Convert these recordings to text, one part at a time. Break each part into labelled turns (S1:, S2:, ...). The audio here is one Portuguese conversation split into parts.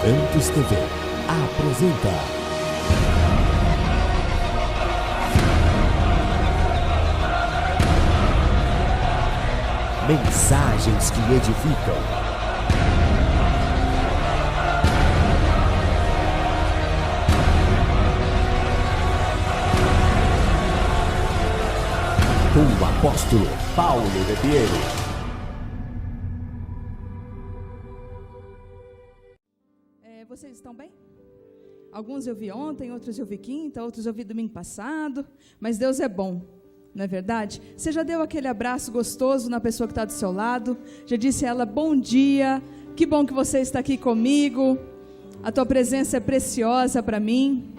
S1: Santos TV apresenta Mensagens que edificam. Com o apóstolo Paulo Ribeiro.
S2: Vocês estão bem? Alguns eu vi ontem, outros eu vi quinta, outros eu vi domingo passado, mas Deus é bom, não é verdade? Você já deu aquele abraço gostoso na pessoa que está do seu lado? Já disse a ela, bom dia, que bom que você está aqui comigo, a tua presença é preciosa para mim.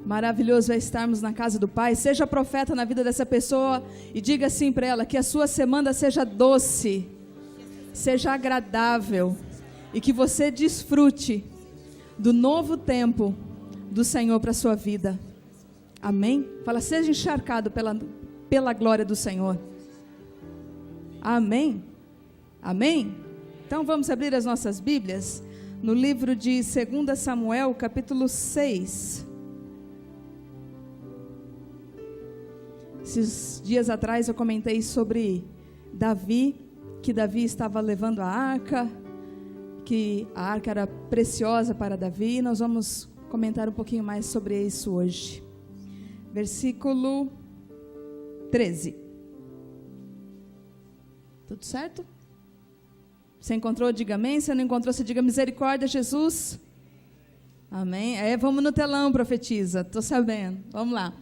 S2: Maravilhoso é estarmos na casa do Pai. Seja profeta na vida dessa pessoa e diga assim para ela, que a sua semana seja doce, seja agradável e que você desfrute do novo tempo do Senhor para a sua vida. Amém? Fala, seja encharcado pela glória do Senhor. Amém? Amém? Então vamos abrir as nossas Bíblias no livro de 2 Samuel, capítulo 6. Esses dias atrás eu comentei sobre Davi, que Davi estava levando a arca, que a arca era preciosa para Davi. Nós vamos comentar um pouquinho mais sobre isso hoje. Versículo 13. Tudo certo? Você encontrou, diga amém. Se não encontrou, você diga misericórdia, Jesus. Amém. Vamos no telão, profetiza. Estou sabendo. Vamos lá.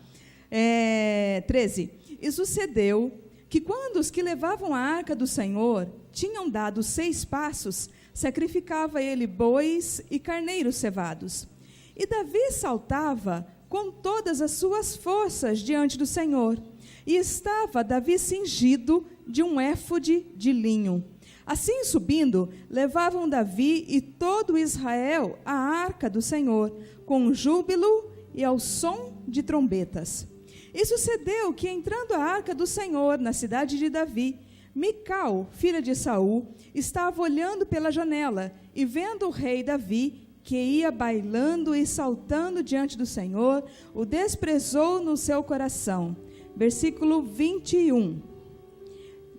S2: 13. E sucedeu que quando os que levavam a arca do Senhor tinham dado 6 passos, sacrificava ele bois e carneiros cevados. E Davi saltava com todas as suas forças diante do Senhor. E estava Davi cingido de um éfode de linho. Assim subindo, levavam Davi e todo Israel a arca do Senhor, com júbilo e ao som de trombetas. E sucedeu que, entrando a arca do Senhor na cidade de Davi, Mical, filha de Saul, estava olhando pela janela e vendo o rei Davi, que ia bailando e saltando diante do Senhor, o desprezou no seu coração. Versículo 21.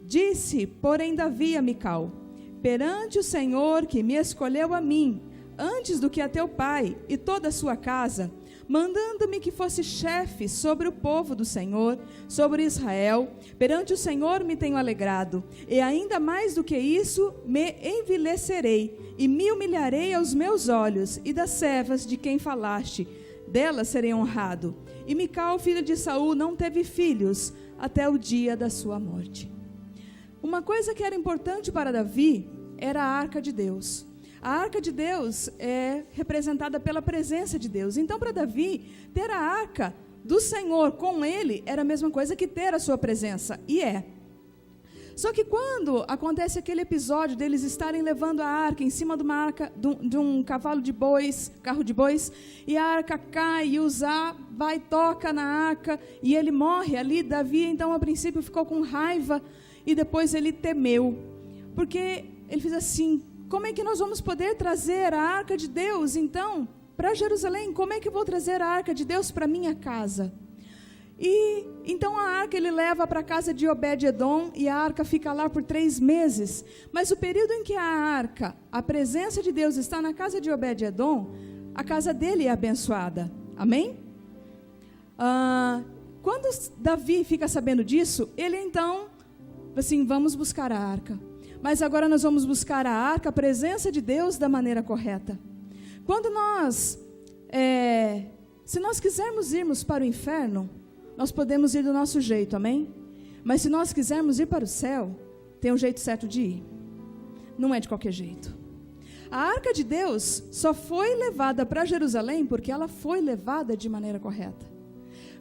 S2: Disse, porém, Davi a Mical, perante o Senhor que me escolheu a mim, antes do que a teu pai e toda a sua casa, mandando-me que fosse chefe sobre o povo do Senhor, sobre Israel, perante o Senhor me tenho alegrado, e ainda mais do que isso, me envilecerei, e me humilharei aos meus olhos, e das servas de quem falaste, delas serei honrado. E Mical, filha de Saul, não teve filhos, até o dia da sua morte. Uma coisa que era importante para Davi, era a arca de Deus. A arca de Deus é representada pela presença de Deus. Então, para Davi, ter a arca do Senhor com ele era a mesma coisa que ter a sua presença. E é. Só que quando acontece aquele episódio deles estarem levando a arca em cima de uma arca, de um cavalo de bois, carro de bois, e a arca cai e Uzá vai, toca na arca e ele morre ali, Davi então a princípio ficou com raiva e depois ele temeu. Porque ele fez assim, como é que nós vamos poder trazer a arca de Deus, então, para Jerusalém? Como é que eu vou trazer a arca de Deus para minha casa? E então a arca ele leva para a casa de Obed-edom e a arca fica lá por 3 meses. Mas o período em que a arca, a presença de Deus está na casa de Obed-edom, a casa dele é abençoada. Amém? Quando Davi fica sabendo disso, ele então, assim, vamos buscar a arca. Mas agora nós vamos buscar a arca, a presença de Deus da maneira correta. Quando se nós quisermos irmos para o inferno, nós podemos ir do nosso jeito, amém? Mas se nós quisermos ir para o céu, tem um jeito certo de ir. Não é de qualquer jeito. A arca de Deus só foi levada para Jerusalém porque ela foi levada de maneira correta.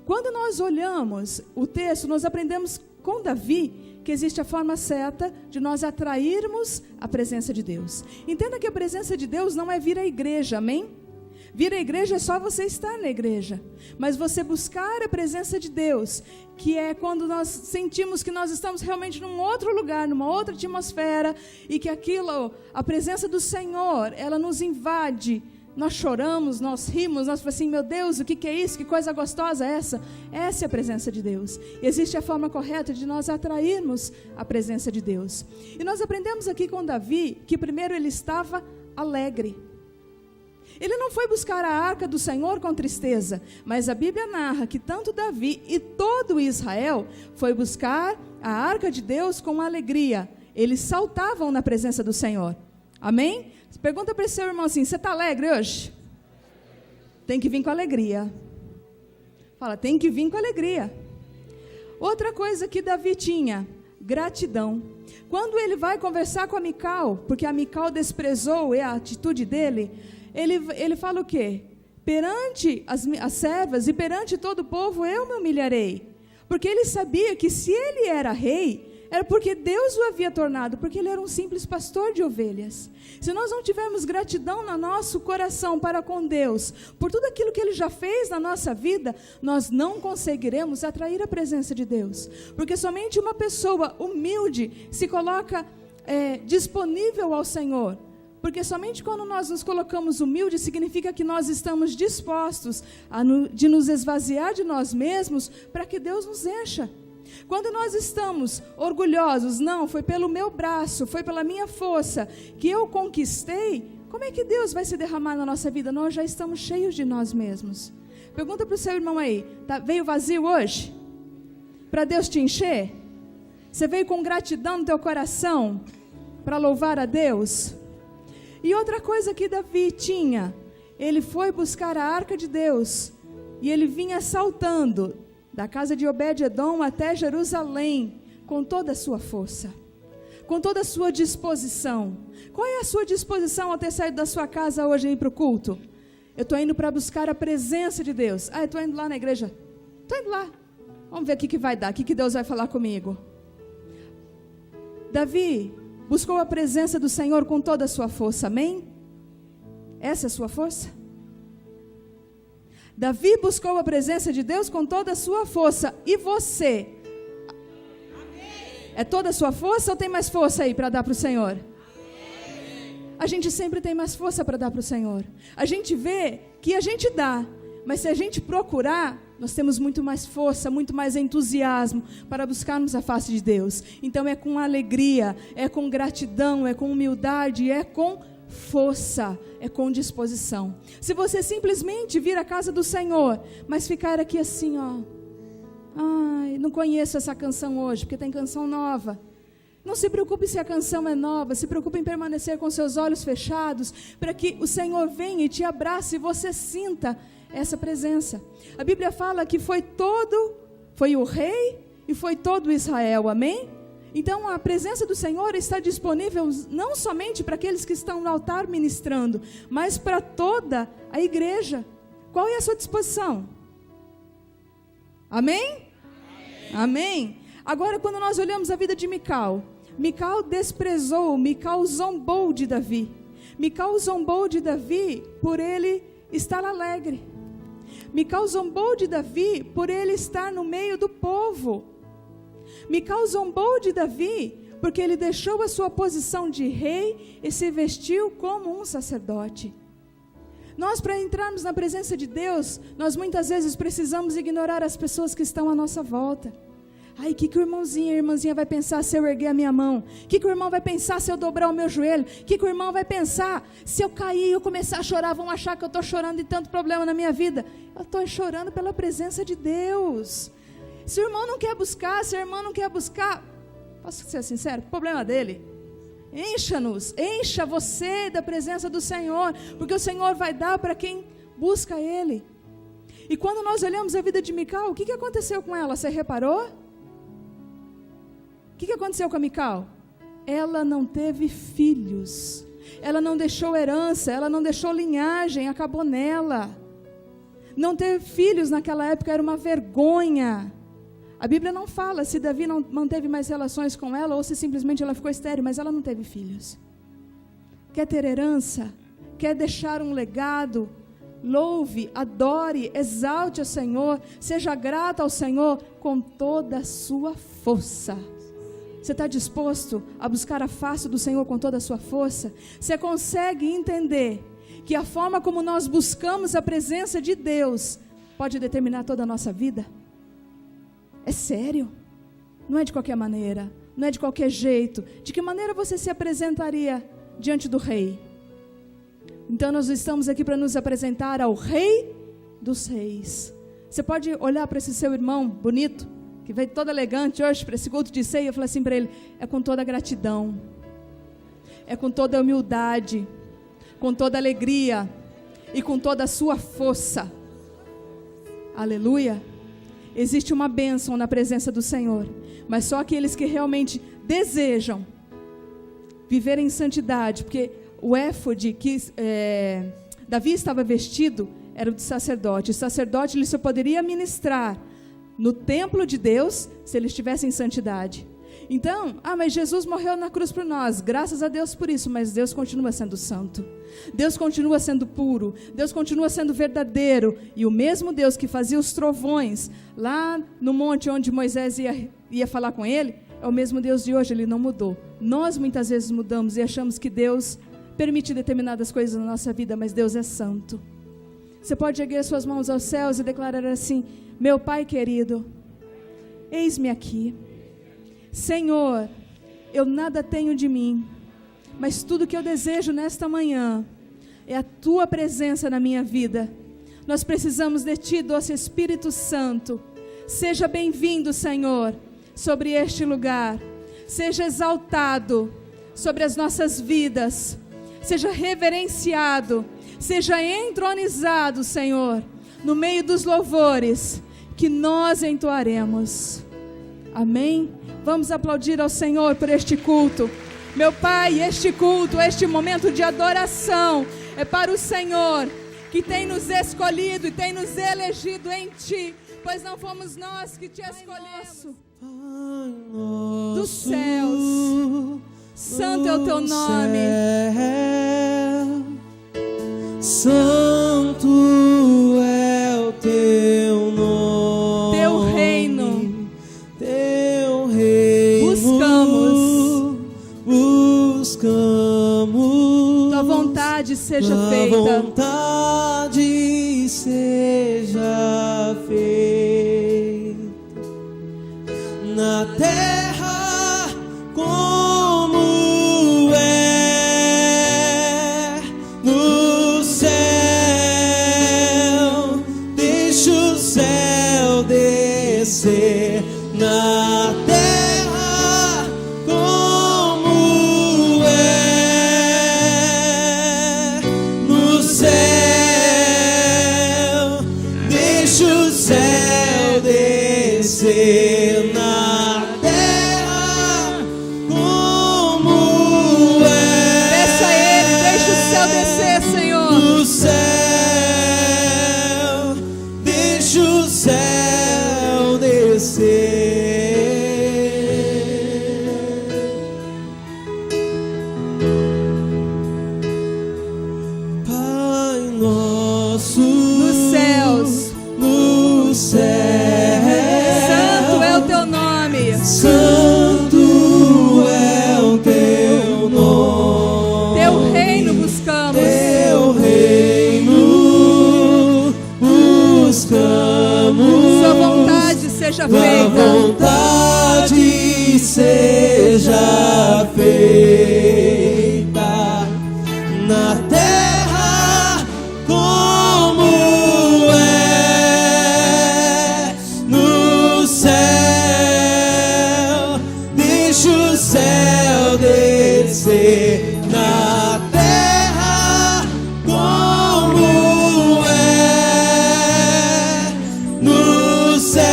S2: Quando nós olhamos o texto, nós aprendemos com Davi que existe a forma certa de nós atrairmos a presença de Deus. Entenda que a presença de Deus não é vir à igreja, amém? Vir à igreja é só você estar na igreja. Mas você buscar a presença de Deus, que é quando nós sentimos que nós estamos realmente num outro lugar, numa outra atmosfera, e que aquilo, a presença do Senhor, ela nos invade. Nós choramos, nós rimos, nós falamos assim, meu Deus, o que é isso? Que coisa gostosa é essa? Essa é a presença de Deus. E existe a forma correta de nós atrairmos a presença de Deus. E nós aprendemos aqui com Davi, que primeiro ele estava alegre. Ele não foi buscar a arca do Senhor com tristeza, mas a Bíblia narra que tanto Davi e todo Israel foi buscar a arca de Deus com alegria. Eles saltavam na presença do Senhor. Amém? Pergunta para esse seu irmão assim, você está alegre hoje? Tem que vir com alegria. Fala, tem que vir com alegria. Outra coisa que Davi tinha, gratidão. Quando ele vai conversar com a Mical, porque a Mical desprezou a atitude dele, ele fala o quê? Perante as servas e perante todo o povo eu me humilharei. Porque ele sabia que se ele era rei, era porque Deus o havia tornado, porque ele era um simples pastor de ovelhas. Se nós não tivermos gratidão no nosso coração para com Deus, por tudo aquilo que ele já fez na nossa vida, nós não conseguiremos atrair a presença de Deus. Porque somente uma pessoa humilde se coloca disponível ao Senhor. Porque somente quando nós nos colocamos humildes, significa que nós estamos dispostos de nos esvaziar de nós mesmos, para que Deus nos encha. Quando nós estamos orgulhosos, não, foi pelo meu braço, foi pela minha força que eu conquistei, como é que Deus vai se derramar na nossa vida? Nós já estamos cheios de nós mesmos. Pergunta para o seu irmão aí, veio vazio hoje? Para Deus te encher? Você veio com gratidão no teu coração para louvar a Deus? E outra coisa que Davi tinha, ele foi buscar a arca de Deus e ele vinha saltando da casa de Obed-edom até Jerusalém, com toda a sua força, com toda a sua disposição. Qual é a sua disposição ao ter saído da sua casa hoje e ir para o culto? Eu estou indo para buscar a presença de Deus. Eu estou indo lá na igreja. Estou indo lá. Vamos ver o que vai dar, o que Deus vai falar comigo. Davi buscou a presença do Senhor com toda a sua força, amém? Essa é a sua força? Davi buscou a presença de Deus com toda a sua força. E você? Amém. É toda a sua força ou tem mais força aí para dar para o Senhor? Amém. A gente sempre tem mais força para dar para o Senhor. A gente vê que a gente dá, mas se a gente procurar, nós temos muito mais força, muito mais entusiasmo para buscarmos a face de Deus. Então é com alegria, é com gratidão, é com humildade, é com força, é com disposição. Se você simplesmente vir à casa do Senhor, mas ficar aqui assim, não conheço essa canção hoje, porque tem canção nova. Não se preocupe se a canção é nova, se preocupe em permanecer com seus olhos fechados, para que o Senhor venha e te abrace e você sinta essa presença. A Bíblia fala que foi o rei e foi todo Israel, amém? Então a presença do Senhor está disponível não somente para aqueles que estão no altar ministrando, mas para toda a igreja. Qual é a sua disposição? Amém? Amém? Agora quando nós olhamos a vida de Mical, Mical desprezou, Mical zombou de Davi. Mical zombou de Davi por ele estar alegre. Mical zombou de Davi por ele estar no meio do povo. Mical zombou de Davi porque ele deixou a sua posição de rei e se vestiu como um sacerdote. Nós, para entrarmos na presença de Deus, nós muitas vezes precisamos ignorar as pessoas que estão à nossa volta. O que o irmãozinho e a irmãzinha vai pensar se eu erguer a minha mão? O que o irmão vai pensar se eu dobrar o meu joelho? O que o irmão vai pensar se eu cair e eu começar a chorar? Vão achar que eu estou chorando de tanto problema na minha vida. Eu estou chorando pela presença de Deus. Se o irmão não quer buscar, se a irmã não quer buscar, posso ser sincero, o problema dele. Encha-nos, encha você da presença do Senhor, porque o Senhor vai dar para quem busca Ele. E quando nós olhamos a vida de Mical, o que aconteceu com ela? Você reparou? O que aconteceu com a Mical? Ela não teve filhos, ela não deixou herança, ela não deixou linhagem, acabou nela. Não ter filhos naquela época era uma vergonha. A Bíblia não fala se Davi não manteve mais relações com ela ou se simplesmente ela ficou estéril, mas ela não teve filhos. Quer ter herança? Quer deixar um legado? louve, adore, exalte ao Senhor, seja grato ao Senhor com toda a sua força. Você está disposto a buscar a face do Senhor com toda a sua força? Você consegue entender que a forma como nós buscamos a presença de Deus pode determinar toda a nossa vida? É sério, não é de qualquer maneira, não é de qualquer jeito. De que maneira você se apresentaria diante do Rei? Então nós estamos aqui para nos apresentar ao Rei dos Reis. Você pode olhar para esse seu irmão bonito, que veio todo elegante hoje para esse culto de ceia, e falar assim para ele: é com toda gratidão, é com toda humildade, com toda alegria e com toda a sua força. Aleluia. Existe uma bênção na presença do Senhor, mas só aqueles que realmente desejam viver em santidade, porque o éfode que Davi estava vestido era o de sacerdote. O sacerdote ele só poderia ministrar no templo de Deus se ele estivesse em santidade. Então, mas Jesus morreu na cruz por nós, graças a Deus por isso, mas Deus continua sendo santo, Deus continua sendo puro, Deus continua sendo verdadeiro, e o mesmo Deus que fazia os trovões lá no monte onde Moisés ia falar com ele, é o mesmo Deus de hoje, ele não mudou. Nós muitas vezes mudamos e achamos que Deus permite determinadas coisas na nossa vida, mas Deus é santo. Você pode erguer suas mãos aos céus e declarar assim: meu Pai querido, eis-me aqui. Senhor, eu nada tenho de mim, mas tudo que eu desejo nesta manhã é a Tua presença na minha vida. Nós precisamos de Ti, doce Espírito Santo. Seja bem-vindo, Senhor, sobre este lugar. Seja exaltado sobre as nossas vidas. Seja reverenciado, seja entronizado, Senhor, no meio dos louvores que nós entoaremos. Amém? Vamos aplaudir ao Senhor por este culto. Meu Pai, este culto, este momento de adoração é para o Senhor, que tem nos escolhido e tem nos elegido em Ti, pois não fomos nós que Te escolhemos. Dos céus, santo é o Teu nome.
S3: Santo é o Teu nome.
S2: Teu reino.
S3: Buscamos.
S2: Tua vontade seja feita.
S3: Tua vontade seja feita na terra como é no céu. Deixa o céu descer na terra. Na terra como é.
S2: Peça a Ele, deixa o céu descer, Senhor.
S3: No céu, deixa o céu descer. Pai nosso
S2: nos céus,
S3: no céu.
S2: Santo
S3: é o Teu nome.
S2: Teu reino buscamos.
S3: Teu reino buscamos.
S2: Sua vontade seja feita.
S3: Tua vontade seja feita na terra como é no céu. Céu descer na terra como é no céu.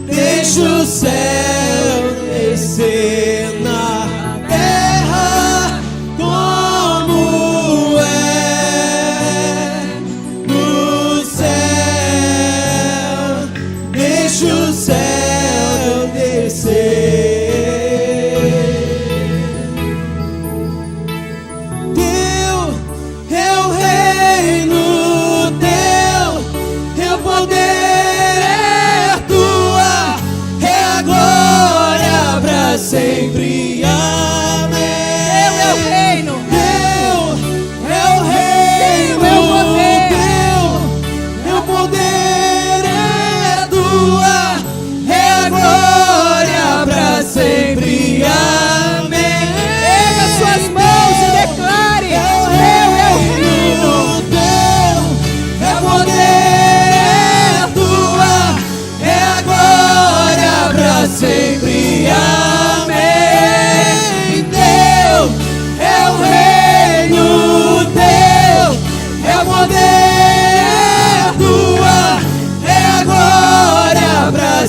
S3: Deixa o céu descer na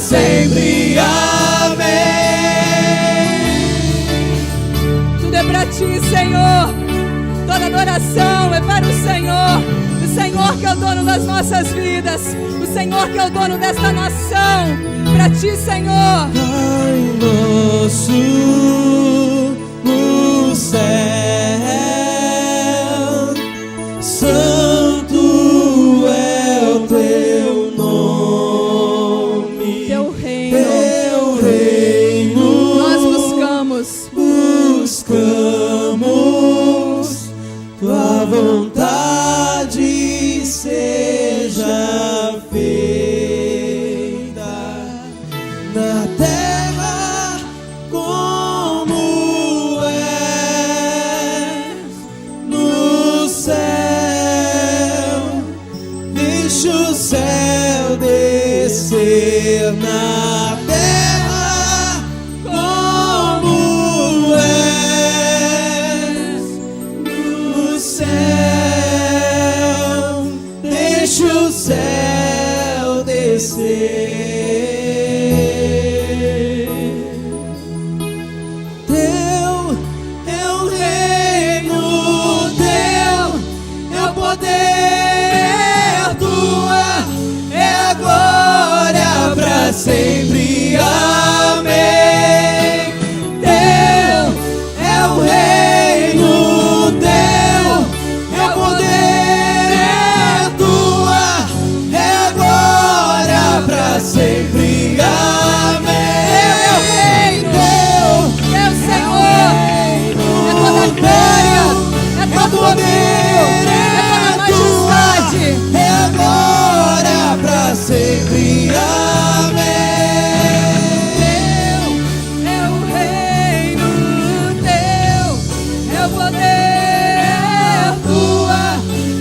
S3: sempre. Amém.
S2: Tudo é para ti, Senhor. Toda adoração é para o Senhor que é o dono das nossas vidas, o Senhor que é o dono desta nação. Para ti, Senhor.
S3: Pai nosso no céu, santo é o teu nome,
S2: teu reino, nós buscamos
S3: tua vontade seja feita na terra como é no céu. Deixa o céu descer na terra como é no céu. Deixa o céu descer. Teu é o reino, teu é o poder, tua é a glória para sempre. Amém. Teu é o reino, teu é o poder, tua é a glória para sempre. Amém.
S2: Teu, Senhor, é toda a glória, é todo o poder, é toda a majestade.
S3: É a glória para sempre. Amém.
S2: É o reino teu, é o poder,
S3: Tua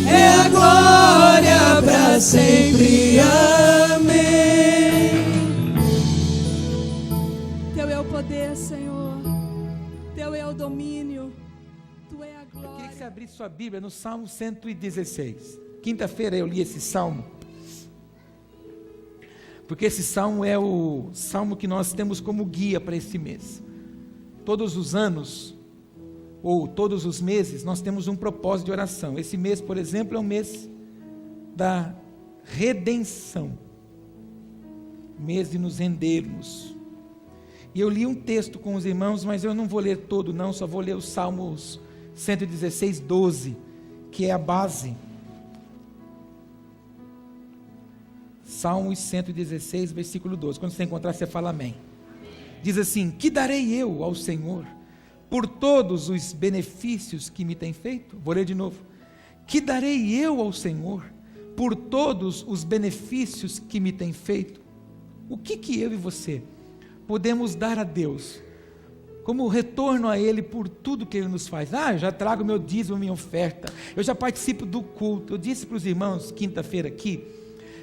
S3: é a glória para sempre. Amém.
S2: teu é o poder, Senhor, teu é o domínio, tu é a
S4: Eu queria que você
S2: glória.
S4: abrisse sua Bíblia no Salmo 116. Quinta-feira eu li esse salmo, porque esse salmo é o salmo que nós temos como guia para esse mês. Todos os anos, ou todos os meses, nós temos um propósito de oração. Esse mês, por exemplo, é o mês da redenção, mês de nos rendermos. E eu li um texto com os irmãos, mas eu não vou ler todo não, só vou ler os Salmos 116, 12, que é a base. Salmos 116, versículo 12. Quando você encontrar, você fala amém. Diz assim: que darei eu ao Senhor por todos os benefícios que me tem feito? Vou ler de novo. Que darei eu ao Senhor por todos os benefícios que me tem feito? O que eu e você podemos dar a Deus como retorno a Ele por tudo que Ele nos faz? Eu já trago meu dízimo, minha oferta, eu já participo do culto. Eu disse para os irmãos quinta-feira aqui,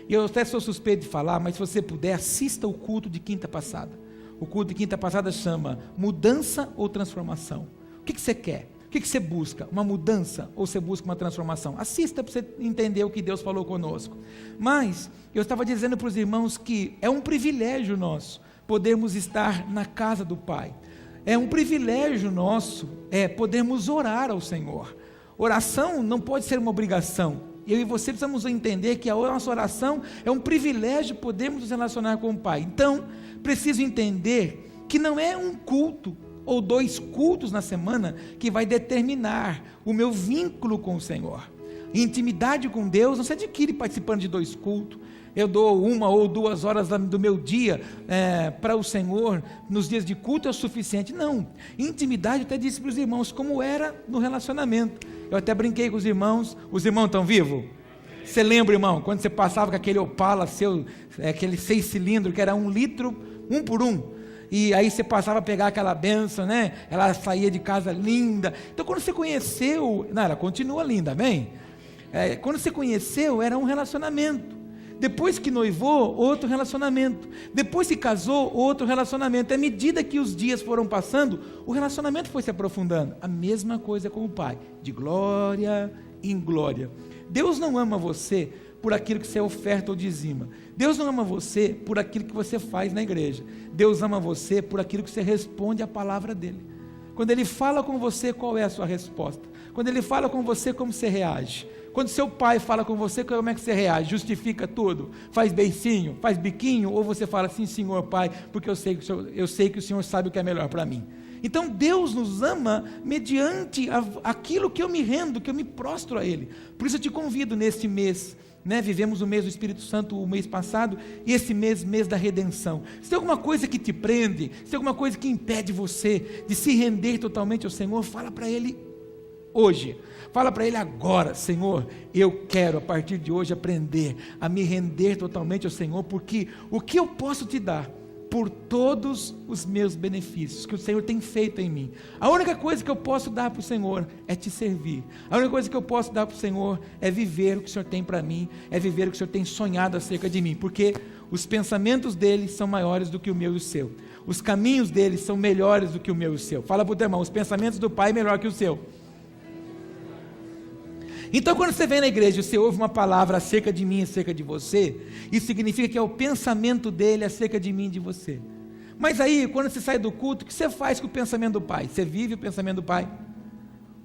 S4: e eu até sou suspeito de falar, mas se você puder, assista o culto de quinta passada. O culto de quinta passada chama mudança ou transformação. O que você quer? O que você busca? Uma mudança ou você busca uma transformação? Assista para você entender o que Deus falou conosco. Mas eu estava dizendo para os irmãos que é um privilégio nosso podermos estar na casa do Pai. É um privilégio nosso podermos orar ao Senhor. Oração não pode ser uma obrigação. Eu e você precisamos entender que a nossa oração é um privilégio podermos nos relacionar com o Pai. Então, preciso entender que não é um culto ou 2 cultos na semana que vai determinar o meu vínculo com o Senhor. Intimidade com Deus não se adquire participando de 2 cultos. Eu dou 1 ou 2 horas do meu dia para o Senhor nos dias de culto é o suficiente. Não, intimidade, eu até disse para os irmãos como era no relacionamento. Eu até brinquei com os irmãos estão vivos? Você lembra, irmão, quando você passava com aquele Opala seu, aquele 6 cilindros que era 1 litro, 1 por 1, e aí você passava a pegar aquela bênção, né? Ela saía de casa linda. Então quando você conheceu, ela continua linda, amém? Quando você conheceu, era um relacionamento. Depois que noivou, outro relacionamento. Depois que casou, outro relacionamento. À medida que os dias foram passando, o relacionamento foi se aprofundando. A mesma coisa com o Pai, de glória em glória. Deus não ama você por aquilo que você oferta ou dizima. Deus não ama você por aquilo que você faz na igreja. Deus ama você por aquilo que você responde à palavra dele. Quando ele fala com você, qual é a sua resposta? Quando ele fala com você, como você reage? Quando seu pai fala com você, como é que você reage? Justifica tudo? Faz beicinho? Faz biquinho? Ou você fala assim, Senhor Pai, porque eu sei que o Senhor sabe o que é melhor para mim. Então Deus nos ama mediante aquilo que eu me rendo, que eu me prostro a Ele. Por isso eu te convido neste mês, vivemos o mês do Espírito Santo o mês passado, e esse mês da redenção. Se tem alguma coisa que te prende, se tem alguma coisa que impede você de se render totalmente ao Senhor, fala para Ele hoje, fala para Ele agora: Senhor, eu quero a partir de hoje aprender a me render totalmente ao Senhor, porque o que eu posso te dar por todos os meus benefícios que o Senhor tem feito em mim, a única coisa que eu posso dar para o Senhor é te servir. A única coisa que eu posso dar para o Senhor é viver o que o Senhor tem para mim, é viver o que o Senhor tem sonhado acerca de mim, porque os pensamentos dele são maiores do que o meu e o seu, os caminhos dele são melhores do que o meu e o seu. Fala para o teu irmão: os pensamentos do Pai é melhor que o seu. Então quando você vem na igreja e você ouve uma palavra acerca de mim, acerca de você, isso significa que é o pensamento dele acerca de mim e de você. Mas aí, quando você sai do culto, o que você faz com o pensamento do Pai? Você vive o pensamento do Pai?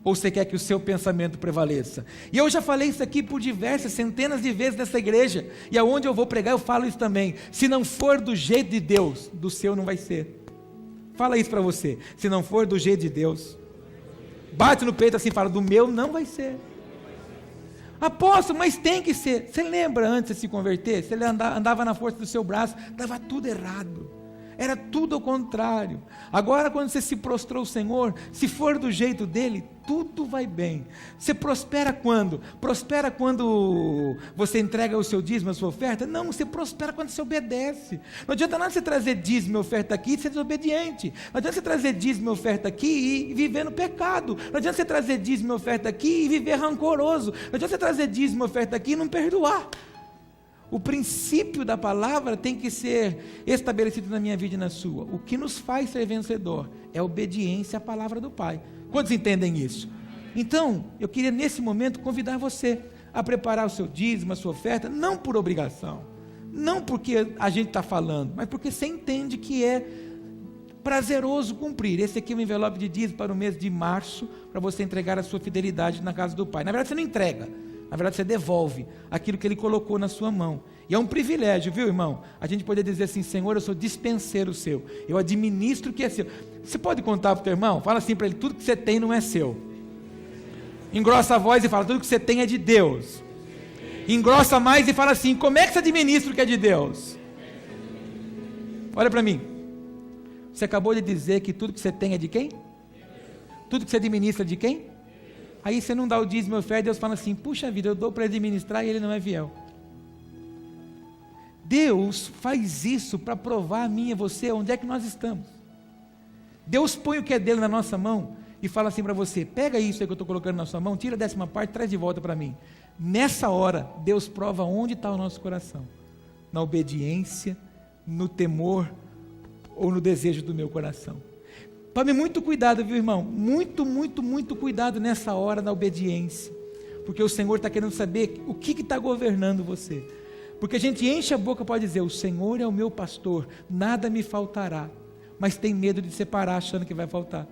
S4: Ou você quer que o seu pensamento prevaleça? E eu já falei isso aqui por diversas, centenas de vezes nessa igreja, e aonde eu vou pregar eu falo isso também: se não for do jeito de Deus, do seu não vai ser. Fala isso para você: se não for do jeito de Deus, bate no peito assim e fala: do meu não vai ser. Apóstolo, mas tem que ser. Você lembra antes de se converter? Você andava na força do seu braço, dava tudo errado, era tudo ao contrário. Agora quando você se prostrou ao Senhor, se for do jeito dele, tudo vai bem. Você prospera quando? Prospera quando você entrega o seu dízimo, a sua oferta? Não, você prospera quando você obedece. Não adianta nada você trazer dízimo e oferta aqui e ser desobediente. Não adianta você trazer dízimo e oferta aqui e viver no pecado. Não adianta você trazer dízimo e oferta aqui e viver rancoroso. Não adianta você trazer dízimo e oferta aqui e não perdoar. O princípio da palavra tem que ser estabelecido na minha vida e na sua. O que nos faz ser vencedor é a obediência à palavra do Pai. Quantos entendem isso? Então, eu queria nesse momento convidar você a preparar o seu dízimo, a sua oferta, não por obrigação, não porque a gente está falando, mas porque você entende que é prazeroso cumprir. Esse aqui é o envelope de dízimo para o mês de março, para você entregar a sua fidelidade na casa do Pai. Na verdade você não entrega, na verdade você devolve aquilo que Ele colocou na sua mão. E é um privilégio, viu, irmão? A gente poder dizer assim: Senhor, eu sou dispenseiro seu, eu administro o que é seu. Você pode contar para o teu irmão? Fala assim para ele: tudo que você tem não é seu. Engrossa a voz e fala: tudo que você tem é de Deus. Engrossa mais e fala assim: como é que você administra o que é de Deus? Olha para mim. Você acabou de dizer que tudo que você tem é de quem? Tudo que você administra é de quem? Aí você não dá o dízimo e oferta, Deus fala assim: puxa vida, eu dou para administrar e ele não é fiel. Deus faz isso para provar a mim e a você onde é que nós estamos. Deus põe o que é dele na nossa mão e fala assim para você: pega isso aí que eu estou colocando na sua mão, tira a 10ª parte, traz de volta para mim. Nessa hora, Deus prova onde está o nosso coração: na obediência, no temor ou no desejo do meu coração. Tome muito cuidado, viu, irmão? Muito cuidado nessa hora na obediência, porque o Senhor está querendo saber o que está governando você. Porque a gente enche a boca, pode dizer: o Senhor é o meu pastor, nada me faltará, mas tem medo de separar achando que vai faltar.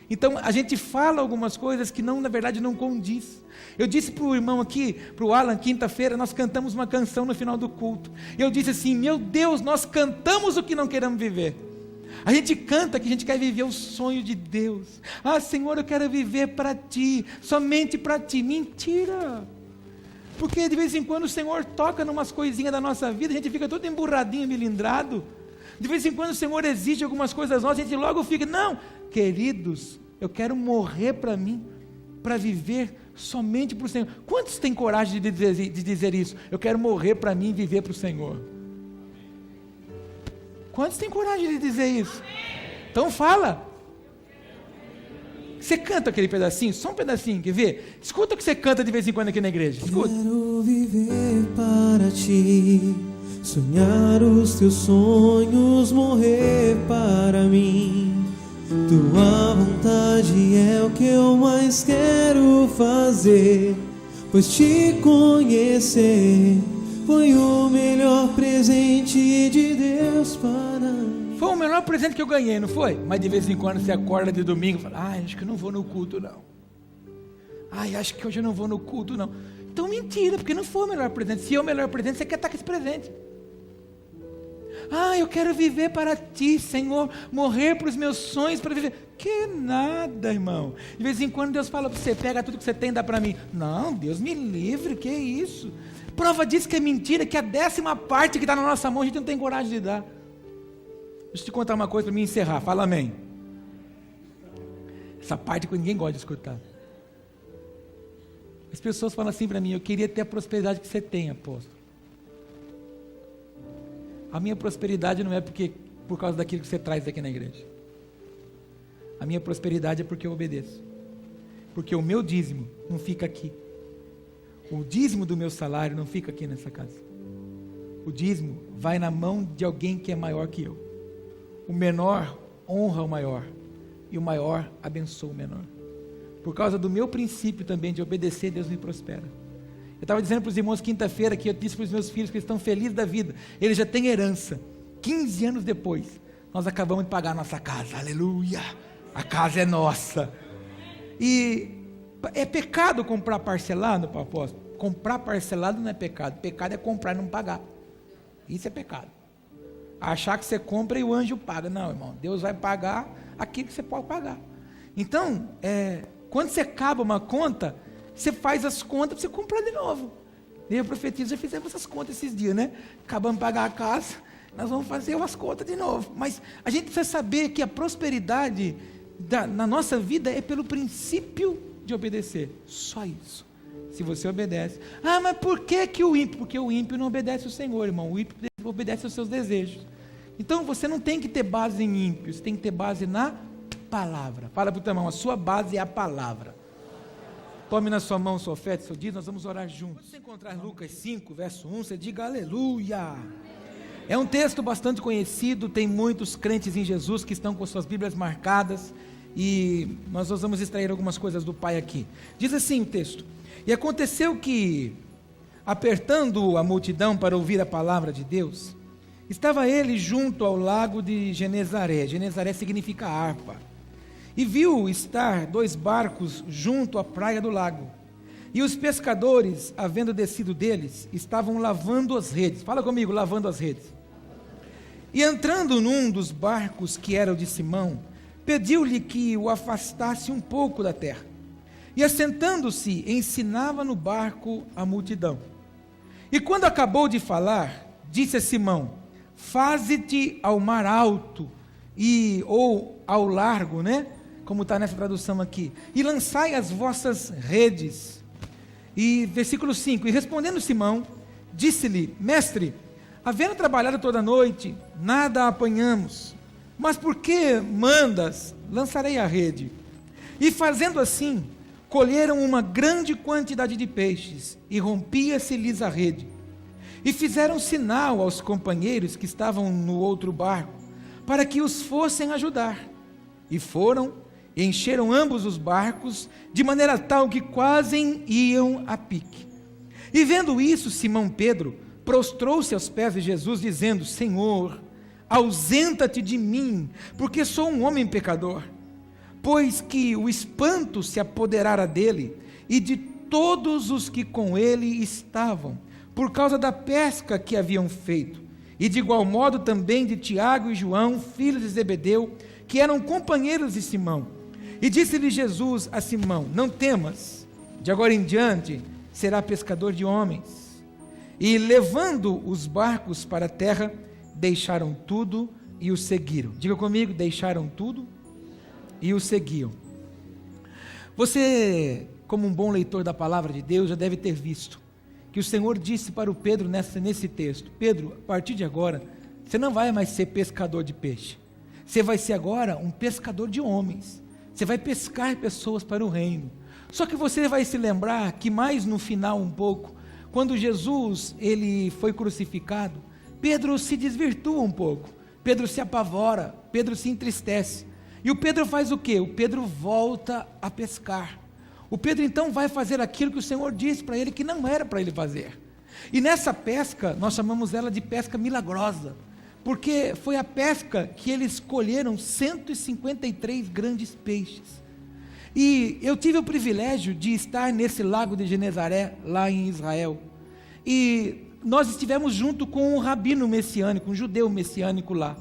S4: Então a gente fala algumas coisas que não, na verdade não condiz. Eu disse para o irmão aqui, para o Alan, quinta-feira nós cantamos uma canção no final do culto, eu disse assim: meu Deus, nós cantamos o que não queremos viver. A gente canta que a gente quer viver o sonho de Deus. Ah, Senhor, eu quero viver para Ti, somente para Ti. Mentira! Porque de vez em quando o Senhor toca em umas coisinhas da nossa vida, a gente fica todo emburradinho, milindrado. De vez em quando o Senhor exige algumas coisas nossas, a gente logo fica: não, queridos, eu quero morrer para mim, para viver somente para o Senhor. Quantos têm coragem de dizer isso? Eu quero morrer para mim e viver para o Senhor. Quantos têm coragem de dizer isso? Então fala. Você canta aquele pedacinho, só um pedacinho, quer ver? Escuta o que você canta de vez em quando aqui na igreja. Escuta.
S3: Quero viver para Ti, sonhar os Teus sonhos, morrer para mim. Tua vontade é o que eu mais quero fazer. pois te conhecer foi o melhor presente de Deus para mim.
S4: Foi o melhor presente que eu ganhei, não foi? Mas de vez em quando você acorda de domingo e fala: ai, acho que eu não vou no culto não. Ai, acho que hoje eu não vou no culto não. Então mentira, porque não foi o melhor presente. Se é o melhor presente, você quer estar com esse presente. Ah, eu quero viver para ti, Senhor, morrer para os meus sonhos, para viver. Que nada, irmão. De vez em quando Deus fala para você: pega tudo que você tem e dá para mim. Não, Deus me livre, que isso? Prova disso que é mentira, que a 10ª parte que está na nossa mão a gente não tem coragem de dar. Deixa eu te contar uma coisa para me encerrar, fala amém. Essa parte que ninguém gosta de escutar. As pessoas falam assim para mim: eu queria ter a prosperidade que você tem, apóstolo. A minha prosperidade não é por causa daquilo que você traz aqui na igreja. A minha prosperidade é porque eu obedeço. Porque o meu dízimo não fica aqui. O dízimo do meu salário não fica aqui nessa casa. O dízimo vai na mão de alguém que é maior que eu. O menor honra o maior. E o maior abençoa o menor. Por causa do meu princípio também de obedecer, Deus me prospera. Eu estava dizendo para os irmãos quinta-feira que eu disse para os meus filhos que eles estão felizes da vida. Eles já têm herança. 15 anos depois, nós acabamos de pagar a nossa casa. Aleluia! A casa é nossa. E é pecado comprar parcelado, apóstolo? Comprar parcelado não é pecado. Pecado é comprar e não pagar. Isso é pecado. Achar que você compra e o anjo paga. Não, irmão. Deus vai pagar aquilo que você pode pagar. Então, quando você acaba uma conta, você faz as contas para você comprar de novo. Eu profetizo, já fizemos essas contas esses dias, né? Acabamos de pagar a casa, nós vamos fazer umas contas de novo. Mas a gente precisa saber que a prosperidade na nossa vida é pelo princípio de obedecer. Só isso. Se você obedece. Ah, mas por que o ímpio? Porque o ímpio não obedece ao Senhor, irmão. O ímpio obedece aos seus desejos. Então você não tem que ter base em ímpio, você tem que ter base na palavra. Fala para o teu irmão: a sua base é a palavra. Tome na sua mão sua oferta, seu dízimo, nós vamos orar juntos. Quando você encontrar Lucas 5, verso 1, você diga aleluia. É um texto bastante conhecido, tem muitos crentes em Jesus que estão com suas Bíblias marcadas, e nós vamos extrair algumas coisas do Pai aqui. Diz assim o texto: e aconteceu que, apertando a multidão para ouvir a palavra de Deus, estava ele junto ao lago de Genezaré. Genezaré significa harpa. E viu estar 2 barcos junto à praia do lago. E os pescadores, havendo descido deles, estavam lavando as redes. Fala comigo, lavando as redes. E entrando num dos barcos, que era o de Simão, pediu-lhe que o afastasse um pouco da terra. E assentando-se, ensinava no barco a multidão. E quando acabou de falar, disse a Simão: faze-te ao mar alto, ou ao largo, né? Como está nessa tradução aqui, e lançai as vossas redes. E versículo 5, e respondendo Simão, disse-lhe: mestre, havendo trabalhado toda a noite, nada apanhamos, mas por que mandas? Lançarei a rede. E fazendo assim, colheram uma grande quantidade de peixes, e rompia-se-lhes a rede. E fizeram sinal aos companheiros que estavam no outro barco, para que os fossem ajudar. E foram, e encheram ambos os barcos, de maneira tal que quase iam a pique. E vendo isso, Simão Pedro prostrou-se aos pés de Jesus, dizendo: Senhor, ausenta-te de mim, porque sou um homem pecador. Pois que o espanto se apoderara dele, e de todos os que com ele estavam, por causa da pesca que haviam feito, e de igual modo também de Tiago e João, filhos de Zebedeu, que eram companheiros de Simão. E disse-lhe Jesus a Simão: não temas, de agora em diante será pescador de homens. E levando os barcos para a terra, deixaram tudo e o seguiram. Diga comigo: deixaram tudo e o seguiam. Você, como um bom leitor da palavra de Deus, já deve ter visto que o Senhor disse para o Pedro nesse texto: Pedro, a partir de agora, você não vai mais ser pescador de peixe, você vai ser agora um pescador de homens. Você vai pescar pessoas para o reino. Só que você vai se lembrar que mais no final um pouco, quando Jesus ele foi crucificado, Pedro se desvirtua um pouco, Pedro se apavora, Pedro se entristece. E o Pedro faz o quê? O Pedro volta a pescar. O Pedro então vai fazer aquilo que o Senhor disse para ele que não era para ele fazer. E nessa pesca, nós chamamos ela de pesca milagrosa, porque foi a pesca que eles colheram 153 grandes peixes. E eu tive o privilégio de estar nesse lago de Genezaré, lá em Israel. E nós estivemos junto com um rabino messiânico, um judeu messiânico lá.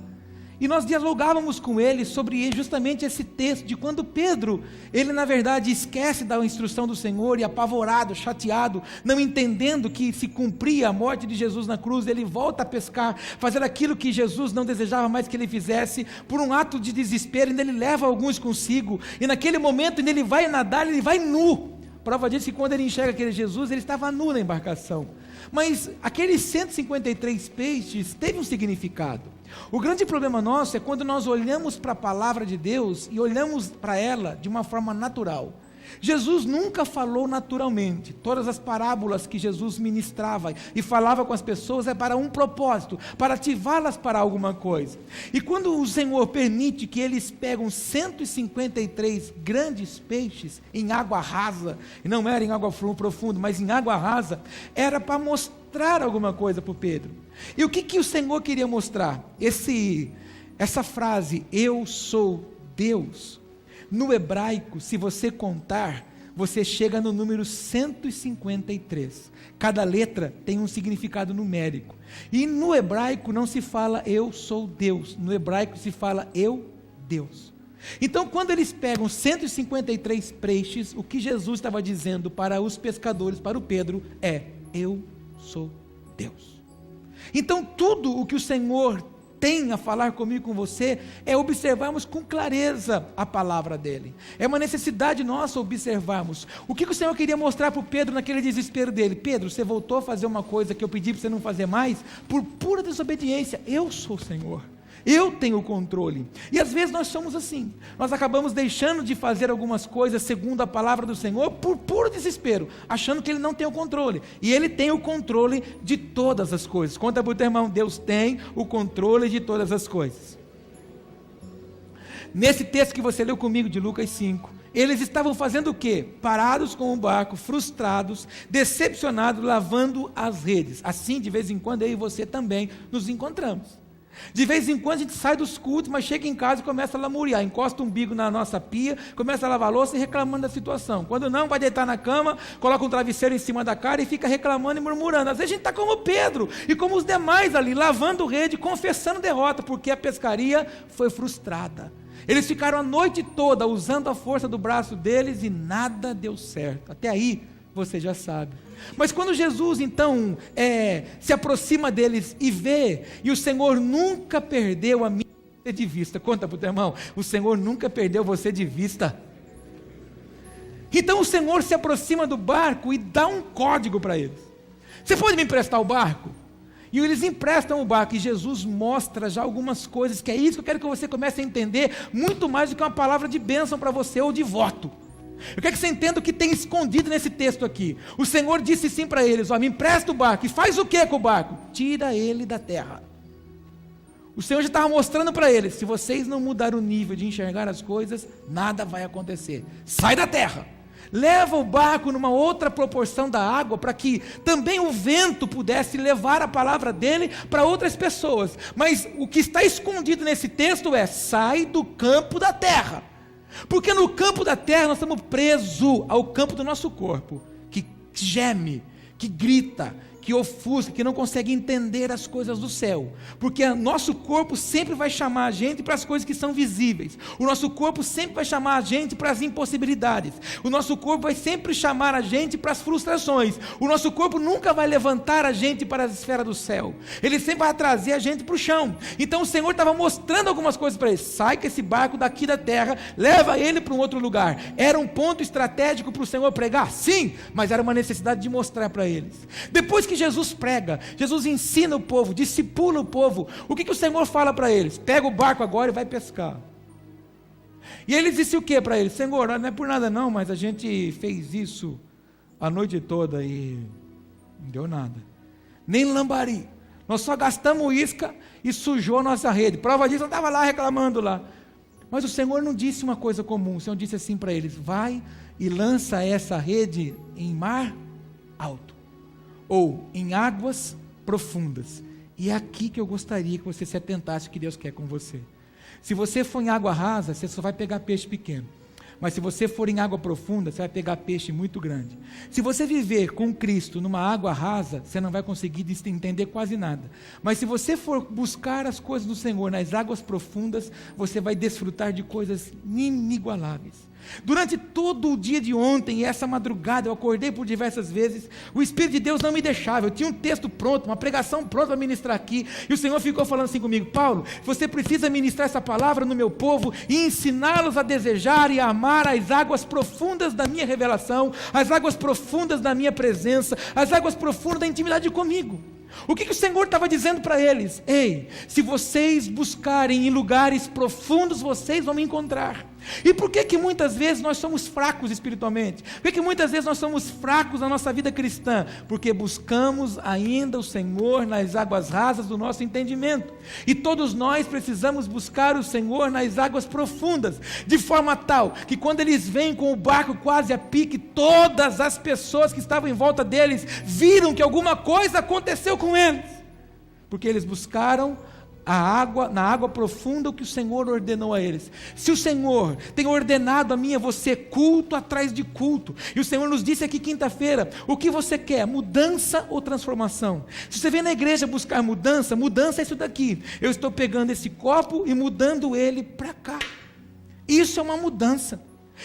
S4: E nós dialogávamos com ele sobre justamente esse texto de quando Pedro, ele na verdade esquece da instrução do Senhor e apavorado, chateado, não entendendo que se cumpria a morte de Jesus na cruz, ele volta a pescar, fazer aquilo que Jesus não desejava mais que ele fizesse, por um ato de desespero, ainda ele leva alguns consigo, e naquele momento ainda ele vai nadar, ele vai nu. Prova disso que quando ele enxerga aquele Jesus, ele estava nu na embarcação. Mas aqueles 153 peixes teve um significado. O grande problema nosso é quando nós olhamos para a palavra de Deus e olhamos para ela de uma forma natural. Jesus nunca falou naturalmente. Todas as parábolas que Jesus ministrava e falava com as pessoas é para um propósito, para ativá-las para alguma coisa. E quando o Senhor permite que eles pegam 153 grandes peixes em água rasa, e não era em água profunda, mas em água rasa, era para mostrar alguma coisa para o Pedro. E o que o Senhor queria mostrar? Essa frase, eu sou Deus. No hebraico, se você contar, você chega no número 153. Cada letra tem um significado numérico. E no hebraico não se fala eu sou Deus. No hebraico se fala eu, Deus. Então, quando eles pegam 153 peixes, o que Jesus estava dizendo para os pescadores, para o Pedro, é eu sou Deus. Então, tudo o que o Senhor tem a falar comigo, com você, é observarmos com clareza a palavra dele. É uma necessidade nossa observarmos. O que o Senhor queria mostrar para o Pedro naquele desespero dele? Pedro, você voltou a fazer uma coisa que eu pedi para você não fazer mais, por pura desobediência. Eu sou o Senhor. Eu tenho o controle. E às vezes nós somos assim. Nós acabamos deixando de fazer algumas coisas segundo a palavra do Senhor por puro desespero, achando que Ele não tem o controle. E Ele tem o controle de todas as coisas. Conta para o teu irmão, Deus tem o controle de todas as coisas. Nesse texto que você leu comigo de Lucas 5, eles estavam fazendo o quê? Parados com o barco, frustrados, decepcionados, lavando as redes. Assim, de vez em quando, eu e você também nos encontramos. De vez em quando a gente sai dos cultos, mas chega em casa e começa a lamuriar, encosta o umbigo na nossa pia, começa a lavar a louça e reclamando da situação. Quando não, vai deitar na cama, coloca um travesseiro em cima da cara e fica reclamando e murmurando. Às vezes a gente está como Pedro e como os demais ali, lavando rede, confessando derrota, porque a pescaria foi frustrada. Eles ficaram a noite toda usando a força do braço deles e nada deu certo. Até aí, você já sabe. Mas quando Jesus então se aproxima deles e vê, e o Senhor nunca perdeu a minha de vista, conta para o teu irmão, o Senhor nunca perdeu você de vista. Então o Senhor se aproxima do barco e dá um código para eles. Você pode me emprestar o barco? E eles emprestam o barco, e Jesus mostra já algumas coisas, que é isso que eu quero que você comece a entender, muito mais do que uma palavra de bênção para você, ou de voto. Eu quero que você entenda o que tem escondido nesse texto aqui. O Senhor disse sim para eles, me empresta o barco, e faz o que com o barco? Tira ele da terra. O Senhor já estava mostrando para eles, se vocês não mudarem o nível de enxergar as coisas, nada vai acontecer. Sai da terra. Leva o barco numa outra proporção da água, para que também o vento pudesse levar a palavra dele para outras pessoas. Mas o que está escondido nesse texto é, sai do campo da terra. Porque no campo da terra nós estamos presos ao campo do nosso corpo, que geme, que grita, que ofusca, que não consegue entender as coisas do céu, porque o nosso corpo sempre vai chamar a gente para as coisas que são visíveis, o nosso corpo sempre vai chamar a gente para as impossibilidades, o nosso corpo vai sempre chamar a gente para as frustrações, o nosso corpo nunca vai levantar a gente para as esferas do céu, ele sempre vai trazer a gente para o chão. Então o Senhor estava mostrando algumas coisas para eles, sai com esse barco daqui da terra, leva ele para um outro lugar. Era um ponto estratégico para o Senhor pregar? Sim, mas era uma necessidade de mostrar para eles. Depois que Jesus prega, Jesus ensina o povo, discipula o povo, o que o Senhor fala para eles? Pega o barco agora e vai pescar. E ele disse o que para eles? Senhor, não é por nada não, mas a gente fez isso a noite toda e não deu nada, nem lambari, nós só gastamos isca e sujou a nossa rede. Prova disso, eu estava lá reclamando lá. Mas o Senhor não disse uma coisa comum, o Senhor disse assim para eles: vai e lança essa rede em mar alto, ou em águas profundas. E é aqui que eu gostaria que você se atentasse ao que Deus quer com você. Se você for em água rasa, você só vai pegar peixe pequeno. Mas se você for em água profunda, você vai pegar peixe muito grande. Se você viver com Cristo numa água rasa, você não vai conseguir entender quase nada. Mas se você for buscar as coisas do Senhor nas águas profundas, você vai desfrutar de coisas inigualáveis. Durante todo o dia de ontem e essa madrugada, eu acordei por diversas vezes, o Espírito de Deus não me deixava, eu tinha um texto pronto, uma pregação pronta para ministrar aqui, e o Senhor ficou falando assim comigo: Paulo, você precisa ministrar essa palavra no meu povo e ensiná-los a desejar e a amar as águas profundas da minha revelação, as águas profundas da minha presença, as águas profundas da intimidade comigo. O que o Senhor estava dizendo para eles? Ei, se vocês buscarem em lugares profundos, vocês vão me encontrar. E por que muitas vezes nós somos fracos espiritualmente? Por que muitas vezes nós somos fracos na nossa vida cristã? Porque buscamos ainda o Senhor nas águas rasas do nosso entendimento. E todos nós precisamos buscar o Senhor nas águas profundas, de forma tal que quando eles vêm com o barco quase a pique, todas as pessoas que estavam em volta deles viram que alguma coisa aconteceu com eles, porque eles buscaram na água profunda o que o Senhor ordenou a eles. Se o Senhor tem ordenado a mim e a você culto atrás de culto, e o Senhor nos disse aqui quinta-feira, o que você quer, mudança ou transformação? Se você vem na igreja buscar mudança é isso daqui: eu estou pegando esse copo e mudando ele para cá. Isso é uma mudança.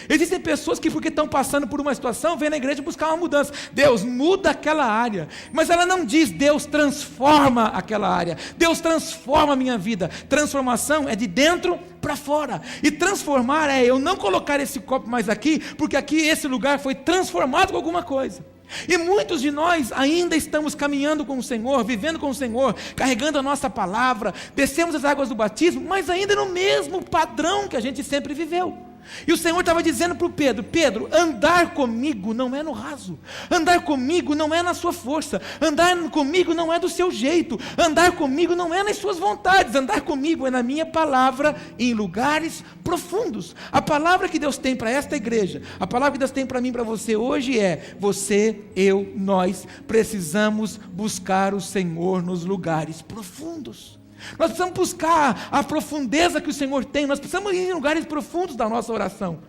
S4: Existem pessoas que, porque estão passando por uma situação, vêm na igreja buscar uma mudança. Deus muda aquela área, mas ela não diz: Deus transforma aquela área, Deus transforma a minha vida. Transformação é de dentro para fora, e transformar é eu não colocar esse copo mais aqui, porque aqui esse lugar foi transformado com alguma coisa. E muitos de nós ainda estamos caminhando com o Senhor, vivendo com o Senhor, carregando a nossa palavra, descemos as águas do batismo, mas ainda no mesmo padrão que a gente sempre viveu. E o Senhor estava dizendo para o Pedro: Pedro, andar comigo não é no raso, andar comigo não é na sua força, andar comigo não é do seu jeito, andar comigo não é nas suas vontades, andar comigo é na minha palavra, em lugares profundos. A palavra que Deus tem para esta igreja, a palavra que Deus tem para mim e para você hoje é: você, eu, nós precisamos buscar o Senhor nos lugares profundos. Nós precisamos buscar a profundeza que o Senhor tem, nós precisamos ir em lugares profundos da nossa oração.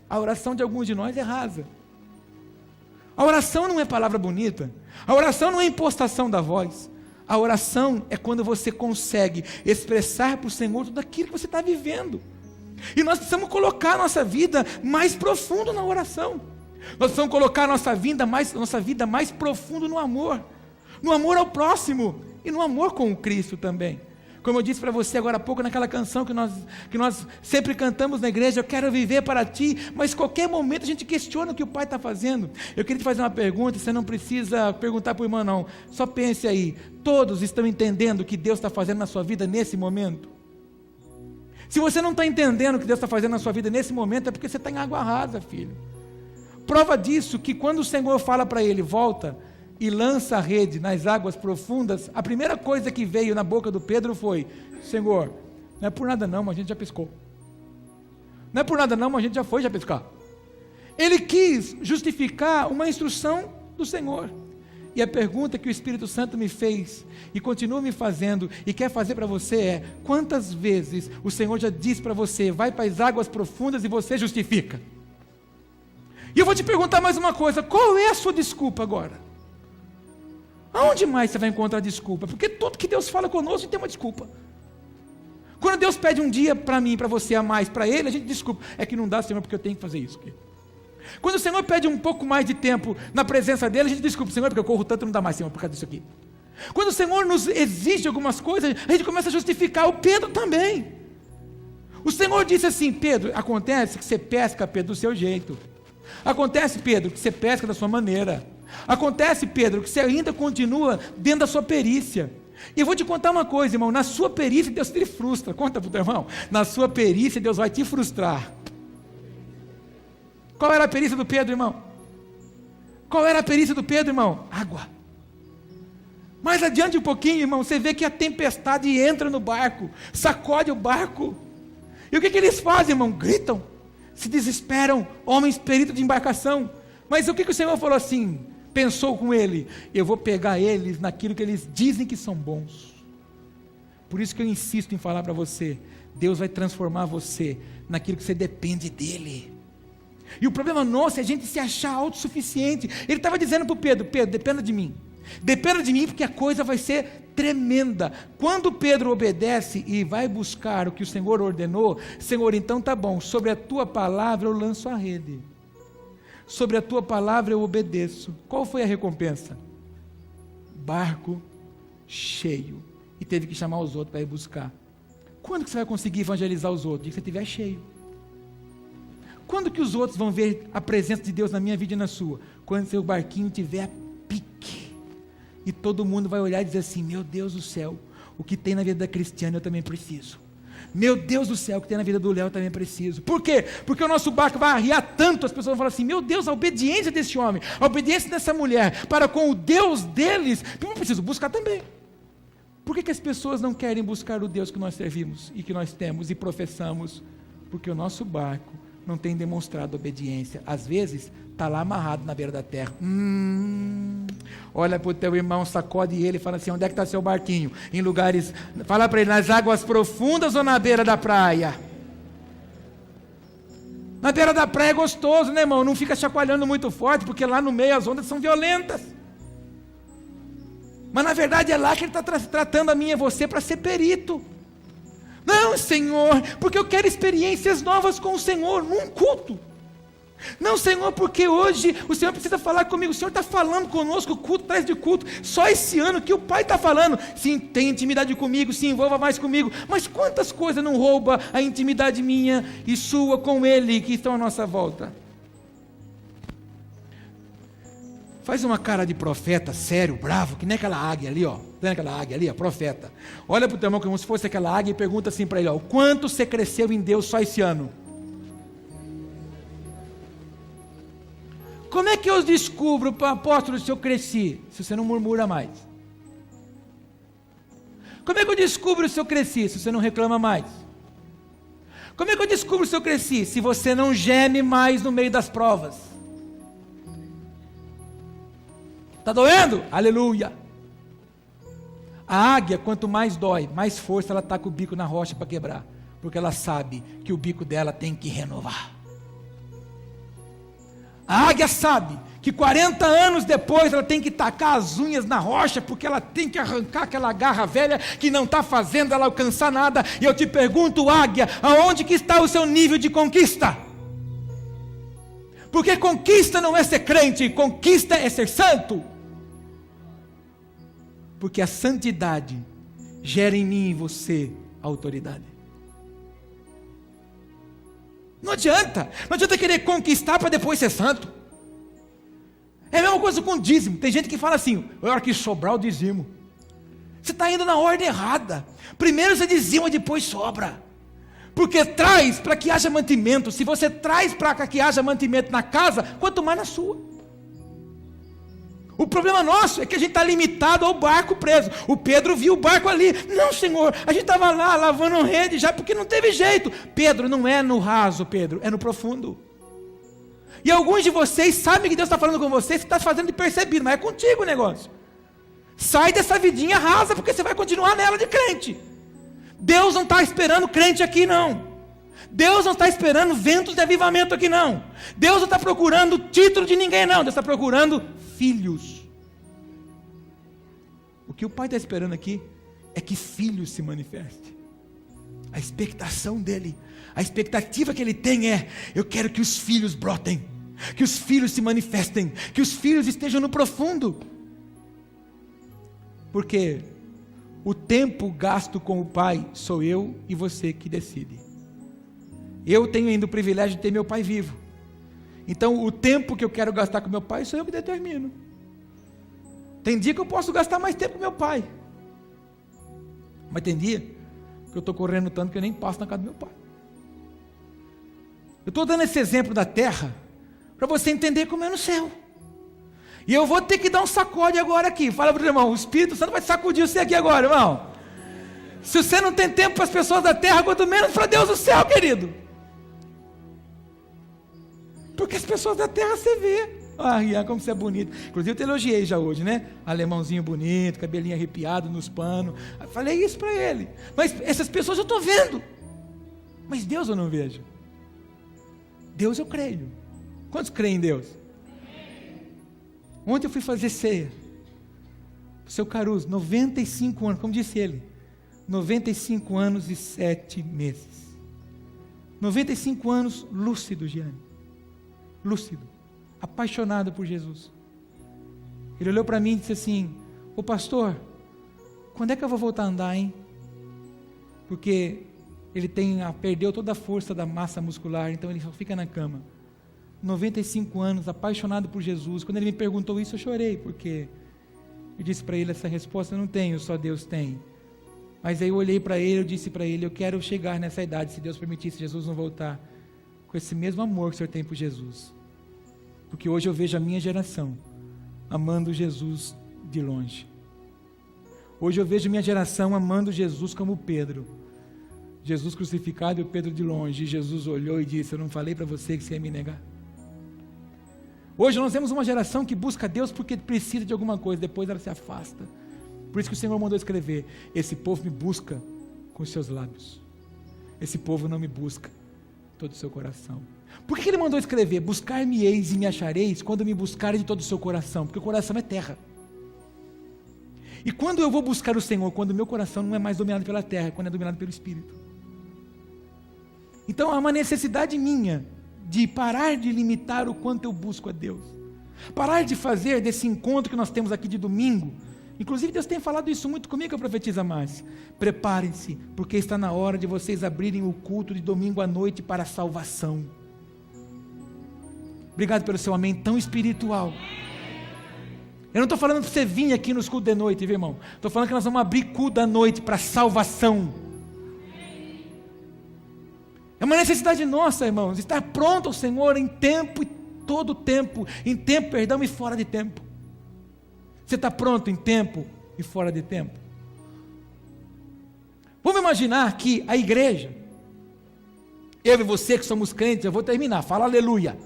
S4: A oração de alguns de nós é rasa. A oração não é palavra bonita, a oração não é impostação da voz. A oração é quando você consegue expressar para o Senhor tudo aquilo que você está vivendo. E nós precisamos colocar a nossa vida mais profundo na oração. Nós precisamos colocar a nossa vida mais profundo no amor ao próximo e no amor com o Cristo também. Como eu disse para você agora há pouco naquela canção que nós sempre cantamos na igreja: eu quero viver para ti, mas qualquer momento a gente questiona o que o Pai está fazendo. Eu queria te fazer uma pergunta, você não precisa perguntar para o irmão não, só pense aí: todos estão entendendo o que Deus está fazendo na sua vida nesse momento? Se você não está entendendo o que Deus está fazendo na sua vida nesse momento, é porque você está em água rasa, filho. Prova disso, que quando o Senhor fala para ele: volta e lança a rede nas águas profundas, a primeira coisa que veio na boca do Pedro foi: Senhor, não é por nada não, mas a gente já pescou. Não é por nada não, mas a gente já foi pescar. Ele quis justificar uma instrução do Senhor. E a pergunta que o Espírito Santo me fez, e continua me fazendo, e quer fazer para você é: quantas vezes o Senhor já disse para você: vai para as águas profundas, e você justifica? E eu vou te perguntar mais uma coisa: qual é a sua desculpa agora? Aonde mais você vai encontrar desculpa? Porque tudo que Deus fala conosco tem uma desculpa. Quando Deus pede um dia para mim, para você a mais, para Ele, a gente desculpa: é que não dá, Senhor, porque eu tenho que fazer isso aqui. Quando o Senhor pede um pouco mais de tempo na presença dEle, a gente desculpa: Senhor, porque eu corro tanto, não dá mais, Senhor, por causa disso aqui. Quando o Senhor nos exige algumas coisas, a gente começa a justificar. O Pedro também. O Senhor disse assim: Pedro, acontece que você pesca, Pedro, do seu jeito. Acontece, Pedro, que você pesca da sua maneira. Acontece, Pedro, que você ainda continua dentro da sua perícia. E eu vou te contar uma coisa, irmão: na sua perícia Deus te frustra. Conta para o teu irmão: na sua perícia Deus vai te frustrar. Qual era a perícia do Pedro, irmão? Qual era a perícia do Pedro, irmão? Água. Mais adiante um pouquinho, irmão, você vê que a tempestade entra no barco, sacode o barco. E o que eles fazem, irmão? Gritam, se desesperam, homens peritos de embarcação. Mas o que o Senhor falou assim? Pensou com ele: eu vou pegar eles naquilo que eles dizem que são bons. Por isso que eu insisto em falar para você, Deus vai transformar você naquilo que você depende dEle. E o problema nosso é a gente se achar autossuficiente. Ele estava dizendo para o Pedro: Pedro, dependa de mim. Dependa de mim, porque a coisa vai ser tremenda. Quando Pedro obedece e vai buscar o que o Senhor ordenou: Senhor, então tá bom, sobre a tua palavra eu lanço a rede, sobre a tua palavra eu obedeço. Qual foi a recompensa? Barco cheio. E teve que chamar os outros para ir buscar. Quando que você vai conseguir evangelizar os outros? Dia que você estiver cheio. Quando que os outros vão ver a presença de Deus na minha vida e na sua? Quando seu barquinho tiver a pique. E todo mundo vai olhar e dizer assim: meu Deus do céu, o que tem na vida da Cristiane eu também preciso. Meu Deus do céu, o que tem na vida do Léo eu também preciso. Por quê? Porque o nosso barco vai arriar tanto, as pessoas vão falar assim: meu Deus, a obediência desse homem, a obediência dessa mulher, para com o Deus deles, eu preciso buscar também. Por que as pessoas não querem buscar o Deus que nós servimos, e que nós temos e professamos? Porque o nosso barco não tem demonstrado obediência. Às vezes, está lá amarrado na beira da terra. Olha para o teu irmão, sacode ele e fala assim: onde é que está seu barquinho? Em lugares, fala para ele, nas águas profundas ou na beira da praia? Na beira da praia é gostoso, né, irmão? Não fica chacoalhando muito forte, porque lá no meio as ondas são violentas. Mas na verdade é lá que Ele está tratando a mim e a você para ser perito. Não, Senhor, porque eu quero experiências novas com o Senhor, num culto. Não, Senhor, porque hoje o Senhor precisa falar comigo. O Senhor está falando conosco, culto atrás de culto. Só esse ano que o Pai está falando. Sim, tem intimidade comigo, se envolva mais comigo. Mas quantas coisas não rouba a intimidade minha e sua com Ele, que estão à nossa volta? Faz uma cara de profeta, sério, bravo, que nem aquela águia ali, ó. Tem aquela águia ali, ó, profeta. Olha para o teu irmão como se fosse aquela águia e pergunta assim para ele, ó: o quanto você cresceu em Deus só esse ano? Como é que eu descubro, apóstolo, se eu cresci? Se você não murmura mais. Como é que eu descubro se eu cresci? Se você não reclama mais. Como é que eu descubro se eu cresci? Se você não geme mais no meio das provas. Está doendo? Aleluia! A águia, quanto mais dói, mais força ela está com o bico na rocha para quebrar, porque ela sabe que o bico dela tem que renovar. A águia sabe que 40 anos depois ela tem que tacar as unhas na rocha, porque ela tem que arrancar aquela garra velha que não está fazendo ela alcançar nada. E eu te pergunto, águia, aonde que está o seu nível de conquista? Porque conquista não é ser crente, conquista é ser santo. Porque a santidade gera em mim e em você autoridade. Não adianta querer conquistar para depois ser santo. É a mesma coisa com dízimo. Tem gente que fala assim: eu hora que sobrar o dízimo. Você está indo na ordem errada. Primeiro você dizima, depois sobra. Porque traz para que haja mantimento. Se você traz para que haja mantimento na casa, quanto mais na sua. O problema nosso é que a gente está limitado ao barco preso. O Pedro viu o barco ali. Não, Senhor, a gente estava lá lavando rede já, porque não teve jeito. Pedro, não é no raso, Pedro, é no profundo. E alguns de vocês sabem que Deus está falando com vocês, você está fazendo de percebido, mas é contigo o negócio. Sai dessa vidinha rasa, porque você vai continuar nela de crente. Deus não está esperando crente aqui, não. Deus não está esperando ventos de avivamento aqui, não. Deus não está procurando título de ninguém, não. Deus está procurando filhos. O que o Pai está esperando aqui é que filhos se manifestem. A expectação dele, a expectativa que ele tem é: eu quero que os filhos brotem, que os filhos se manifestem, que os filhos estejam no profundo. Porque o tempo gasto com o Pai sou eu e você que decide. Eu tenho ainda o privilégio de ter meu pai vivo. Então o tempo que eu quero gastar com meu pai sou eu que determino. Tem dia que eu posso gastar mais tempo com meu pai, mas tem dia que eu estou correndo tanto que eu nem passo na casa do meu pai. Eu estou dando esse exemplo da terra para você entender como é no céu. E eu vou ter que dar um sacode agora aqui. Fala para o irmão: o Espírito Santo vai sacudir você aqui agora, irmão. Se você não tem tempo para as pessoas da terra, quanto menos para Deus do céu, querido. Porque as pessoas da terra você vê. Ah, Rian, como você é bonito. Inclusive eu te elogiei já hoje, né? Alemãozinho bonito, cabelinho arrepiado nos panos. Eu falei isso para ele. Mas essas pessoas eu estou vendo. Mas Deus eu não vejo. Deus eu creio. Quantos creem em Deus? Ontem eu fui fazer ceia. O seu Caruso, 95 anos, como disse ele. 95 anos e 7 meses. 95 anos lúcido, Giane. Lúcido. Apaixonado por Jesus. Ele olhou para mim e disse assim: ô pastor, quando é que eu vou voltar a andar, hein? Porque ele perdeu toda a força da massa muscular, então ele só fica na cama. 95 anos, apaixonado por Jesus. Quando ele me perguntou isso, eu chorei, porque eu disse para ele: essa resposta eu não tenho, só Deus tem. Mas aí eu olhei para ele, eu disse para ele: eu quero chegar nessa idade, se Deus permitir, se Jesus não voltar, com esse mesmo amor que o Senhor tem por Jesus. Porque hoje eu vejo a minha geração amando Jesus de longe. Hoje eu vejo a minha geração amando Jesus como Pedro. Jesus crucificado e o Pedro de longe. E Jesus olhou e disse: eu não falei para você que você ia me negar? Hoje nós temos uma geração que busca Deus porque precisa de alguma coisa, depois ela se afasta. Por isso que o Senhor mandou escrever: esse povo me busca com os seus lábios, esse povo não me busca todo o seu coração. Por que ele mandou escrever: buscar-me-eis e me achareis quando me buscarem de todo o seu coração? Porque o coração é terra. E quando eu vou buscar o Senhor? Quando o meu coração não é mais dominado pela terra, quando é dominado pelo Espírito. Então há uma necessidade minha de parar de limitar o quanto eu busco a Deus, parar de fazer desse encontro que nós temos aqui de domingo. Inclusive Deus tem falado isso muito comigo, a profetisa Márcia: preparem-se, porque está na hora de vocês abrirem o culto de domingo à noite para a salvação. Obrigado pelo seu amém tão espiritual. Eu não estou falando para você vir aqui nos cultos de noite, viu, irmão? Estou falando que nós vamos abrir culto da noite para salvação. É uma necessidade nossa, irmãos, estar pronto ao Senhor em tempo e todo tempo, em tempo, perdão, e fora de tempo. Você está pronto em tempo e fora de tempo? Vamos imaginar que a igreja, eu e você que somos crentes, eu vou terminar, fala aleluia.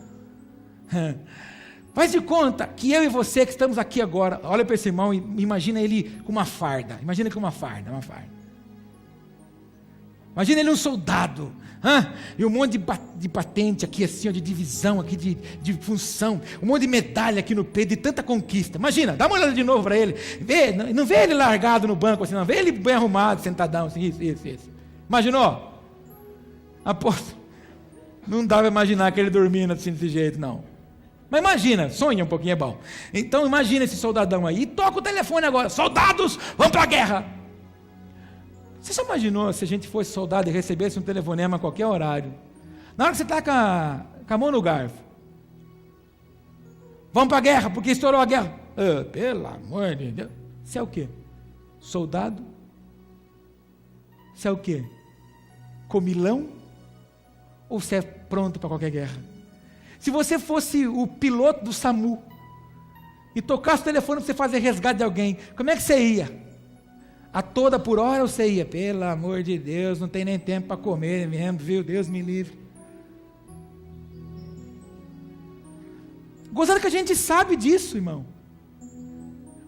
S4: Faz de conta que eu e você que estamos aqui agora, olha para esse irmão e imagina ele com uma farda, imagina com uma farda. Imagina ele um soldado, e um monte de patente aqui assim, ó, de divisão aqui, de função, um monte de medalha aqui no peito, de tanta conquista. Imagina, dá uma olhada de novo para ele, não vê ele largado no banco assim, não, vê ele bem arrumado, sentadão assim, isso. Imaginou? Aposto, não dá para imaginar que ele dormindo assim desse jeito, não. Mas imagina, sonha um pouquinho, é bom. Então imagina esse soldadão aí, e toca o telefone agora: soldados, vamos para a guerra. Você já imaginou se a gente fosse soldado e recebesse um telefonema a qualquer horário? Na hora que você está com a mão no garfo: vamos para a guerra, porque estourou a guerra. Pelo amor de Deus. Você é o quê? Soldado? Você é o quê? Comilão? Ou você é pronto para qualquer guerra? Se você fosse o piloto do SAMU e tocasse o telefone para você fazer resgate de alguém, como é que você ia? A toda por hora você ia? Pelo amor de Deus, não tem nem tempo para comer mesmo, viu? Deus me livre. Gozado que a gente sabe disso, irmão.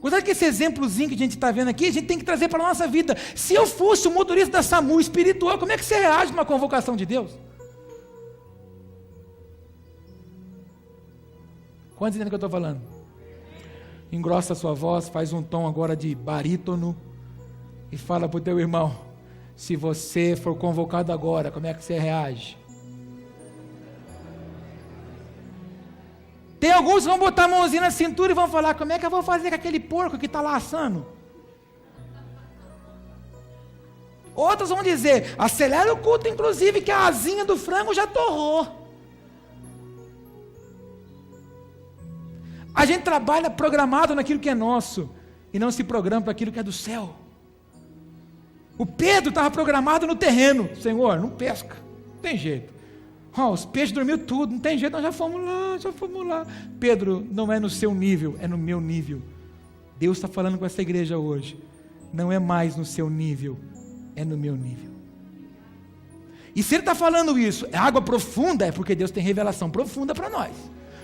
S4: Gozado que esse exemplozinho que a gente está vendo aqui, a gente tem que trazer para a nossa vida. Se eu fosse o motorista da SAMU espiritual, como é que você reage numa convocação de Deus? Quantos entendem o que eu estou falando? Engrossa a sua voz, faz um tom agora de barítono e fala para o teu irmão: se você for convocado agora, como é que você reage? Tem alguns que vão botar a mãozinha na cintura e vão falar: como é que eu vou fazer com aquele porco que está lá assando? Outros vão dizer: acelera o culto, inclusive, que a asinha do frango já torrou. A gente trabalha programado naquilo que é nosso e não se programa para aquilo que é do céu. O Pedro estava programado no terreno: Senhor, não pesca, não tem jeito. Os peixes dormiu tudo, não tem jeito, nós já fomos lá. Pedro, não é no seu nível, é no meu nível. Deus está falando com essa igreja hoje: não é mais no seu nível, é no meu nível. E se ele está falando isso, é água profunda, é porque Deus tem revelação profunda para nós.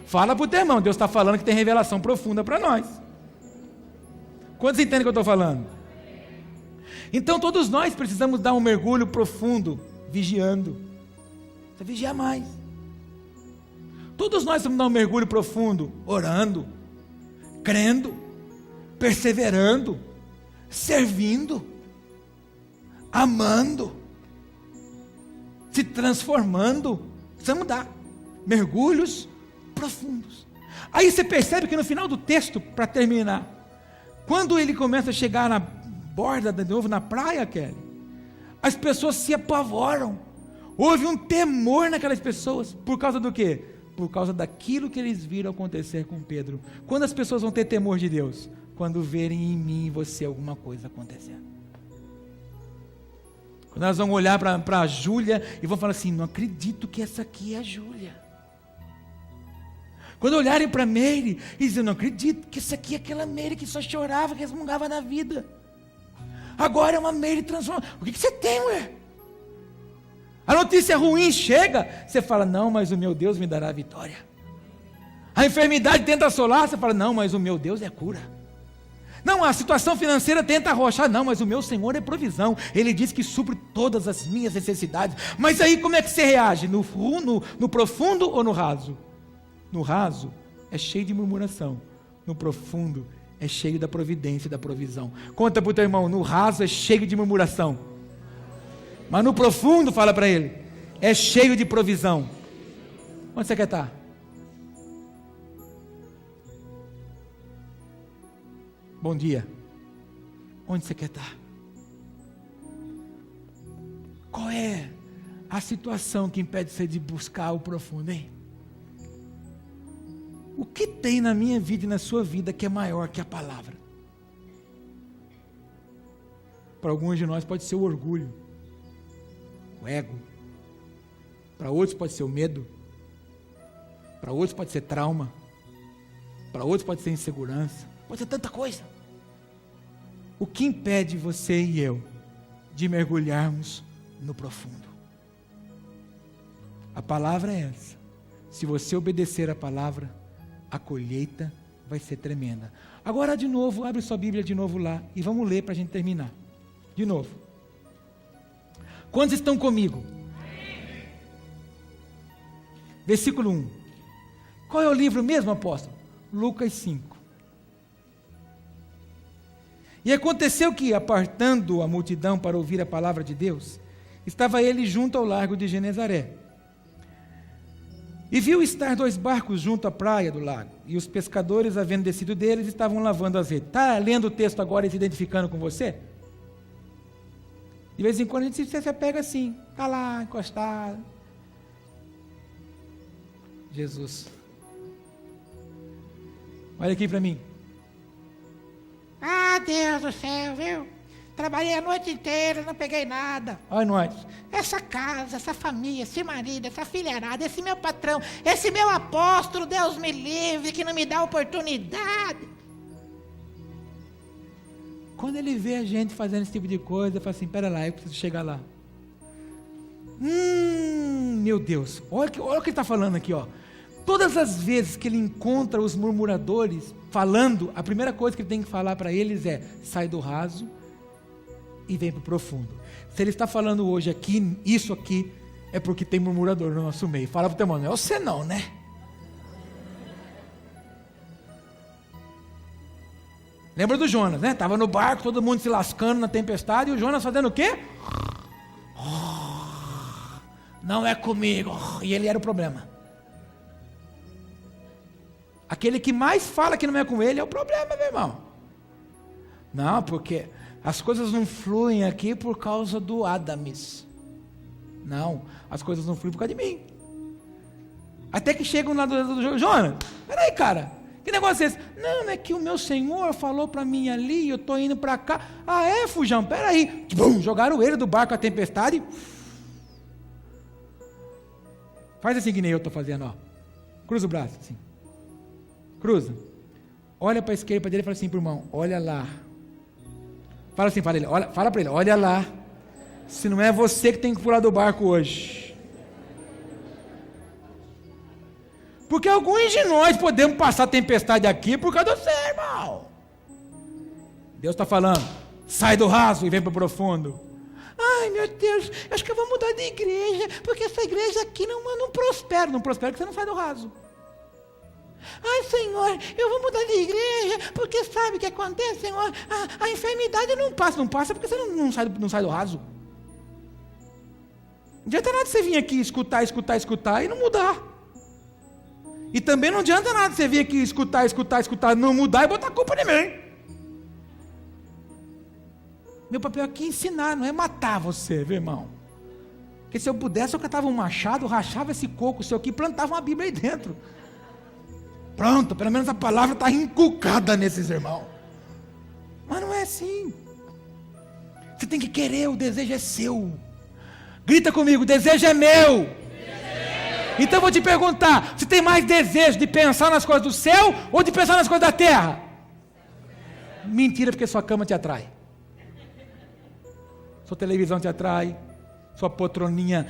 S4: Fala para o teu irmão, Deus está falando que tem revelação profunda para nós. Quantos entendem o que eu estou falando? Então todos nós precisamos dar um mergulho profundo, vigiando. Precisa vigiar mais. Todos nós precisamos dar um mergulho profundo, orando, crendo, perseverando, servindo, amando, se transformando. Precisamos dar mergulhos profundos. Aí você percebe que no final do texto, para terminar, quando ele começa a chegar na borda de novo, na praia, Kelly, as pessoas se apavoram. Houve um temor naquelas pessoas. Por causa do quê? Por causa daquilo que eles viram acontecer com Pedro. Quando as pessoas vão ter temor de Deus? Quando verem em mim e você alguma coisa acontecendo. Quando elas vão olhar para a Júlia e vão falar assim: não acredito que essa aqui é a Júlia. Quando olharem para a Meire e dizem: não acredito que essa aqui é aquela Meire que só chorava, que resmungava na vida. Agora é uma Meire transformada. O que você tem, ué? A notícia ruim chega, você fala: não, mas o meu Deus me dará a vitória. A enfermidade tenta assolar, você fala: não, mas o meu Deus é cura. Não, a situação financeira tenta arrochar, não, mas o meu Senhor é provisão. Ele diz que supre todas as minhas necessidades. Mas aí como é que você reage? No profundo ou no raso? No raso é cheio de murmuração. No profundo é cheio da providência e da provisão. Conta para o teu irmão: no raso é cheio de murmuração, mas no profundo, fala para ele, é cheio de provisão. Onde você quer estar? Bom dia. Onde você quer estar? Qual é a situação que impede você de buscar o profundo, hein? O que tem na minha vida e na sua vida que é maior que a palavra? Para alguns de nós pode ser o orgulho, o ego. Para outros pode ser o medo. Para outros pode ser trauma. Para outros pode ser insegurança. Pode ser tanta coisa. O que impede você e eu de mergulharmos no profundo? A palavra é essa. Se você obedecer a palavra, a colheita vai ser tremenda. Agora de novo, abre sua Bíblia de novo lá e vamos ler para a gente terminar. De novo. Quantos estão comigo? Versículo 1. Qual é o livro mesmo, apóstolo? Lucas 5. E aconteceu que, apartando a multidão para ouvir a palavra de Deus, estava ele junto ao largo de Genezaré. E viu estar 2 barcos junto à praia do lago, e os pescadores, havendo descido deles, estavam lavando as redes. Está lendo o texto agora e se identificando com você? De vez em quando a gente se pega assim, está lá, encostado. Jesus. Olha aqui para mim.
S5: Ah, Deus do céu, viu? Trabalhei a noite inteira, não peguei nada.
S4: Olha nós.
S5: Essa casa, essa família, esse marido, essa filharada, esse meu patrão, esse meu apóstolo, Deus me livre, que não me dá oportunidade.
S4: Quando ele vê a gente fazendo esse tipo de coisa, ele fala assim: pera lá, eu preciso chegar lá. Meu Deus, olha o que ele está falando aqui, ó. Todas as vezes que ele encontra os murmuradores falando, a primeira coisa que ele tem que falar para eles é: sai do raso e vem para o profundo. Se ele está falando hoje aqui, isso aqui, é porque tem murmurador no nosso meio. Fala para o teu irmão: não é você não, né? Lembra do Jonas, né? Estava no barco, todo mundo se lascando na tempestade, e o Jonas fazendo o quê? Não é comigo. E ele era o problema. Aquele que mais fala que não é com ele é o problema, meu irmão. Não, porque as coisas não fluem aqui por causa do Adames. Não, as coisas não fluem por causa de mim. Até que chegam lá do Jonas. Peraí, cara, que negócio é esse? Não, é que o meu Senhor falou para mim ali, eu estou indo para cá. Ah, é, fujão, peraí. Jogaram ele do barco a tempestade. Faz assim que nem eu estou fazendo, ó. Cruza o braço, assim. Cruza. Olha para a esquerda, para a direita e fala assim para o irmão: olha lá. Fala assim para ele, fala para ele: olha lá. Se não é você que tem que pular do barco hoje. Porque alguns de nós podemos passar tempestade aqui por causa do ser, irmão. Deus está falando, sai do raso e vem para o profundo. Ai, meu Deus, acho que eu vou mudar de igreja, porque essa igreja aqui não prospera. Não prospera porque você não sai do raso. Ai, Senhor, eu vou mudar de igreja, porque sabe o que acontece, Senhor? A enfermidade não passa porque você não sai do raso. Não adianta nada você vir aqui escutar e não mudar. E também não adianta nada você vir aqui escutar, não mudar e botar a culpa em mim. Meu papel aqui é ensinar, não é matar você, viu, irmão? Porque se eu pudesse, eu catava um machado, rachava esse coco seu aqui e plantava uma Bíblia aí dentro. Pronto, pelo menos a palavra está inculcada nesses irmãos. Mas não é assim. Você tem que querer, o desejo é seu. Grita comigo, o desejo é meu. Então eu vou te perguntar, você tem mais desejo de pensar nas coisas do céu ou de pensar nas coisas da terra? Mentira, porque sua cama te atrai. Sua televisão te atrai, sua poltroninha,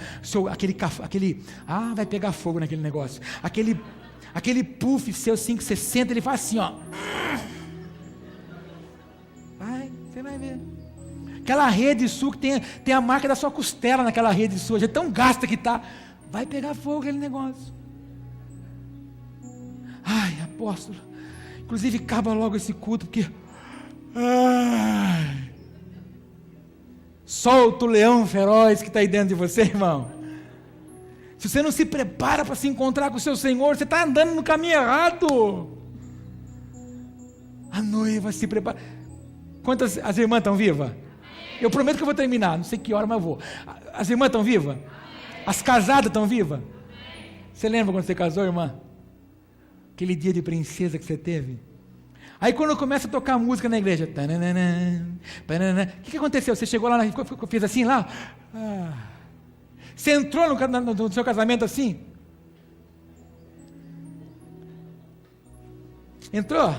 S4: vai pegar fogo naquele negócio. Aquele puff seu assim que você senta, ele faz assim, ó. Você vai ver. Aquela rede sua que tem a marca da sua costela naquela rede sua, já é tão gasta que tá. Vai pegar fogo aquele negócio. Ai, apóstolo. Inclusive, acaba logo esse culto, porque... solta o leão feroz que está aí dentro de você, irmão. Se você não se prepara para se encontrar com o seu Senhor, você está andando no caminho errado. A noiva se prepara. Quantas as irmãs estão vivas? Eu prometo que eu vou terminar, não sei que hora, mas eu vou. As irmãs estão vivas? As casadas estão vivas? Você lembra quando você casou, irmã? Aquele dia de princesa que você teve? Aí quando começa a tocar música na igreja, o que aconteceu? Você chegou lá, fez assim lá? Você entrou no seu casamento assim? Entrou?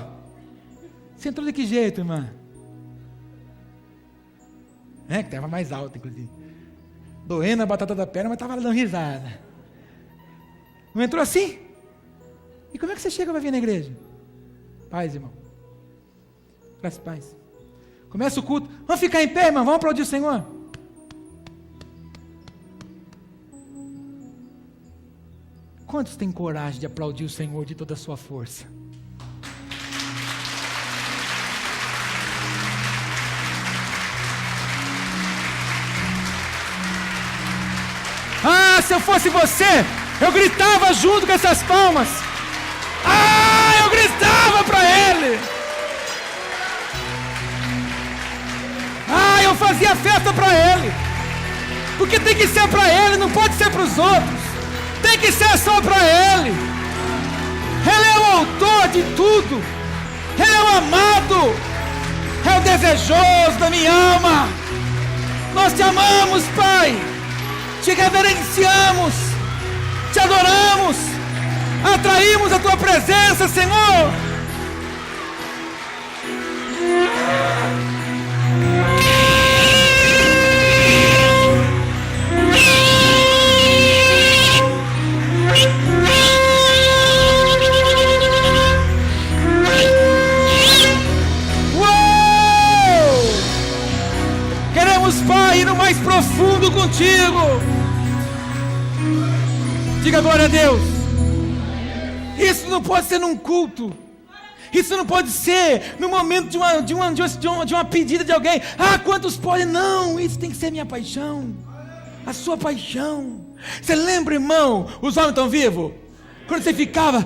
S4: Você entrou de que jeito, irmã? Que estava mais alto, inclusive. Doendo a batata da perna, mas estava dando risada. Não entrou assim? E como é que você chega para vir na igreja? Paz, irmão. Graças a paz. Começa o culto. Vamos ficar em pé, irmão. Vamos aplaudir o Senhor. Quantos têm coragem de aplaudir o Senhor de toda a sua força? Se eu fosse você, eu gritava junto com essas palmas. Eu gritava para Ele. Eu fazia festa para Ele. Porque tem que ser para Ele, não pode ser para os outros. Tem que ser só para Ele. Ele é o autor de tudo. Ele é o amado. É o desejoso da minha alma. Nós te amamos, Pai. Te reverenciamos, te adoramos, atraímos a Tua presença, Senhor. Queremos, Pai, ir no mais profundo contigo. Diga glória a Deus. Isso não pode ser num culto. Isso não pode ser no momento de uma pedida de alguém. Quantos podem? Não, isso tem que ser minha paixão. A sua paixão. Você lembra, irmão, os homens estão vivos? Quando você ficava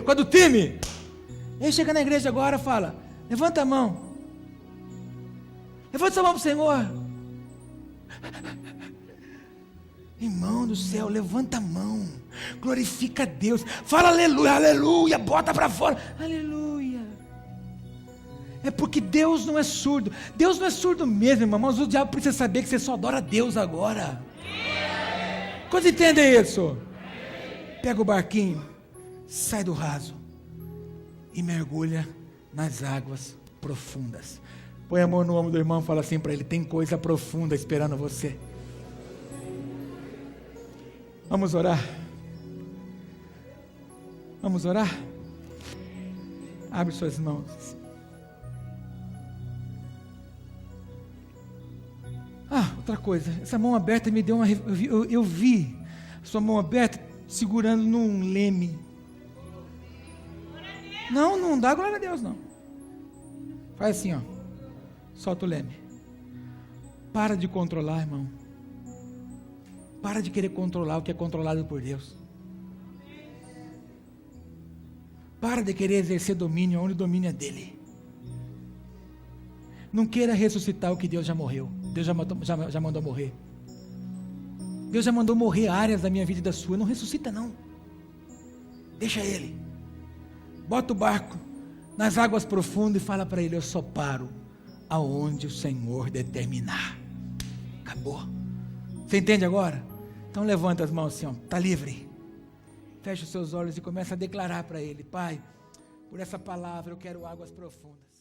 S4: quando o time, ele chega na igreja agora e fala: levanta a mão. Levanta a mão para o Senhor. Irmão do céu, levanta a mão, glorifica a Deus, fala aleluia, aleluia, bota para fora, aleluia. É porque Deus não é surdo. Deus não é surdo mesmo, irmão, mas o diabo precisa saber que você só adora a Deus agora. Quantos entendem isso? Pega o barquinho, sai do raso e mergulha nas águas profundas. Põe a mão no ombro do irmão e fala assim para ele: tem coisa profunda esperando você. Vamos orar? Vamos orar? Abre suas mãos. Outra coisa, essa mão aberta me deu uma... Eu vi sua mão aberta segurando num leme. Não dá glória a Deus, não. Faz assim, ó. Solta o leme. Para de controlar, irmão. Para de querer controlar o que é controlado por Deus. Para de querer exercer domínio onde o domínio é dele. Não queira ressuscitar o que Deus já morreu. Deus já mandou morrer. Deus já mandou morrer áreas da minha vida e da sua. Não ressuscita, não. Deixa ele. Bota o barco nas águas profundas e fala para ele: eu só paro aonde o Senhor determinar. Acabou. Você entende agora? Então levanta as mãos assim, ó. Está livre. Fecha os seus olhos e começa a declarar para ele: Pai, por essa palavra eu quero águas profundas.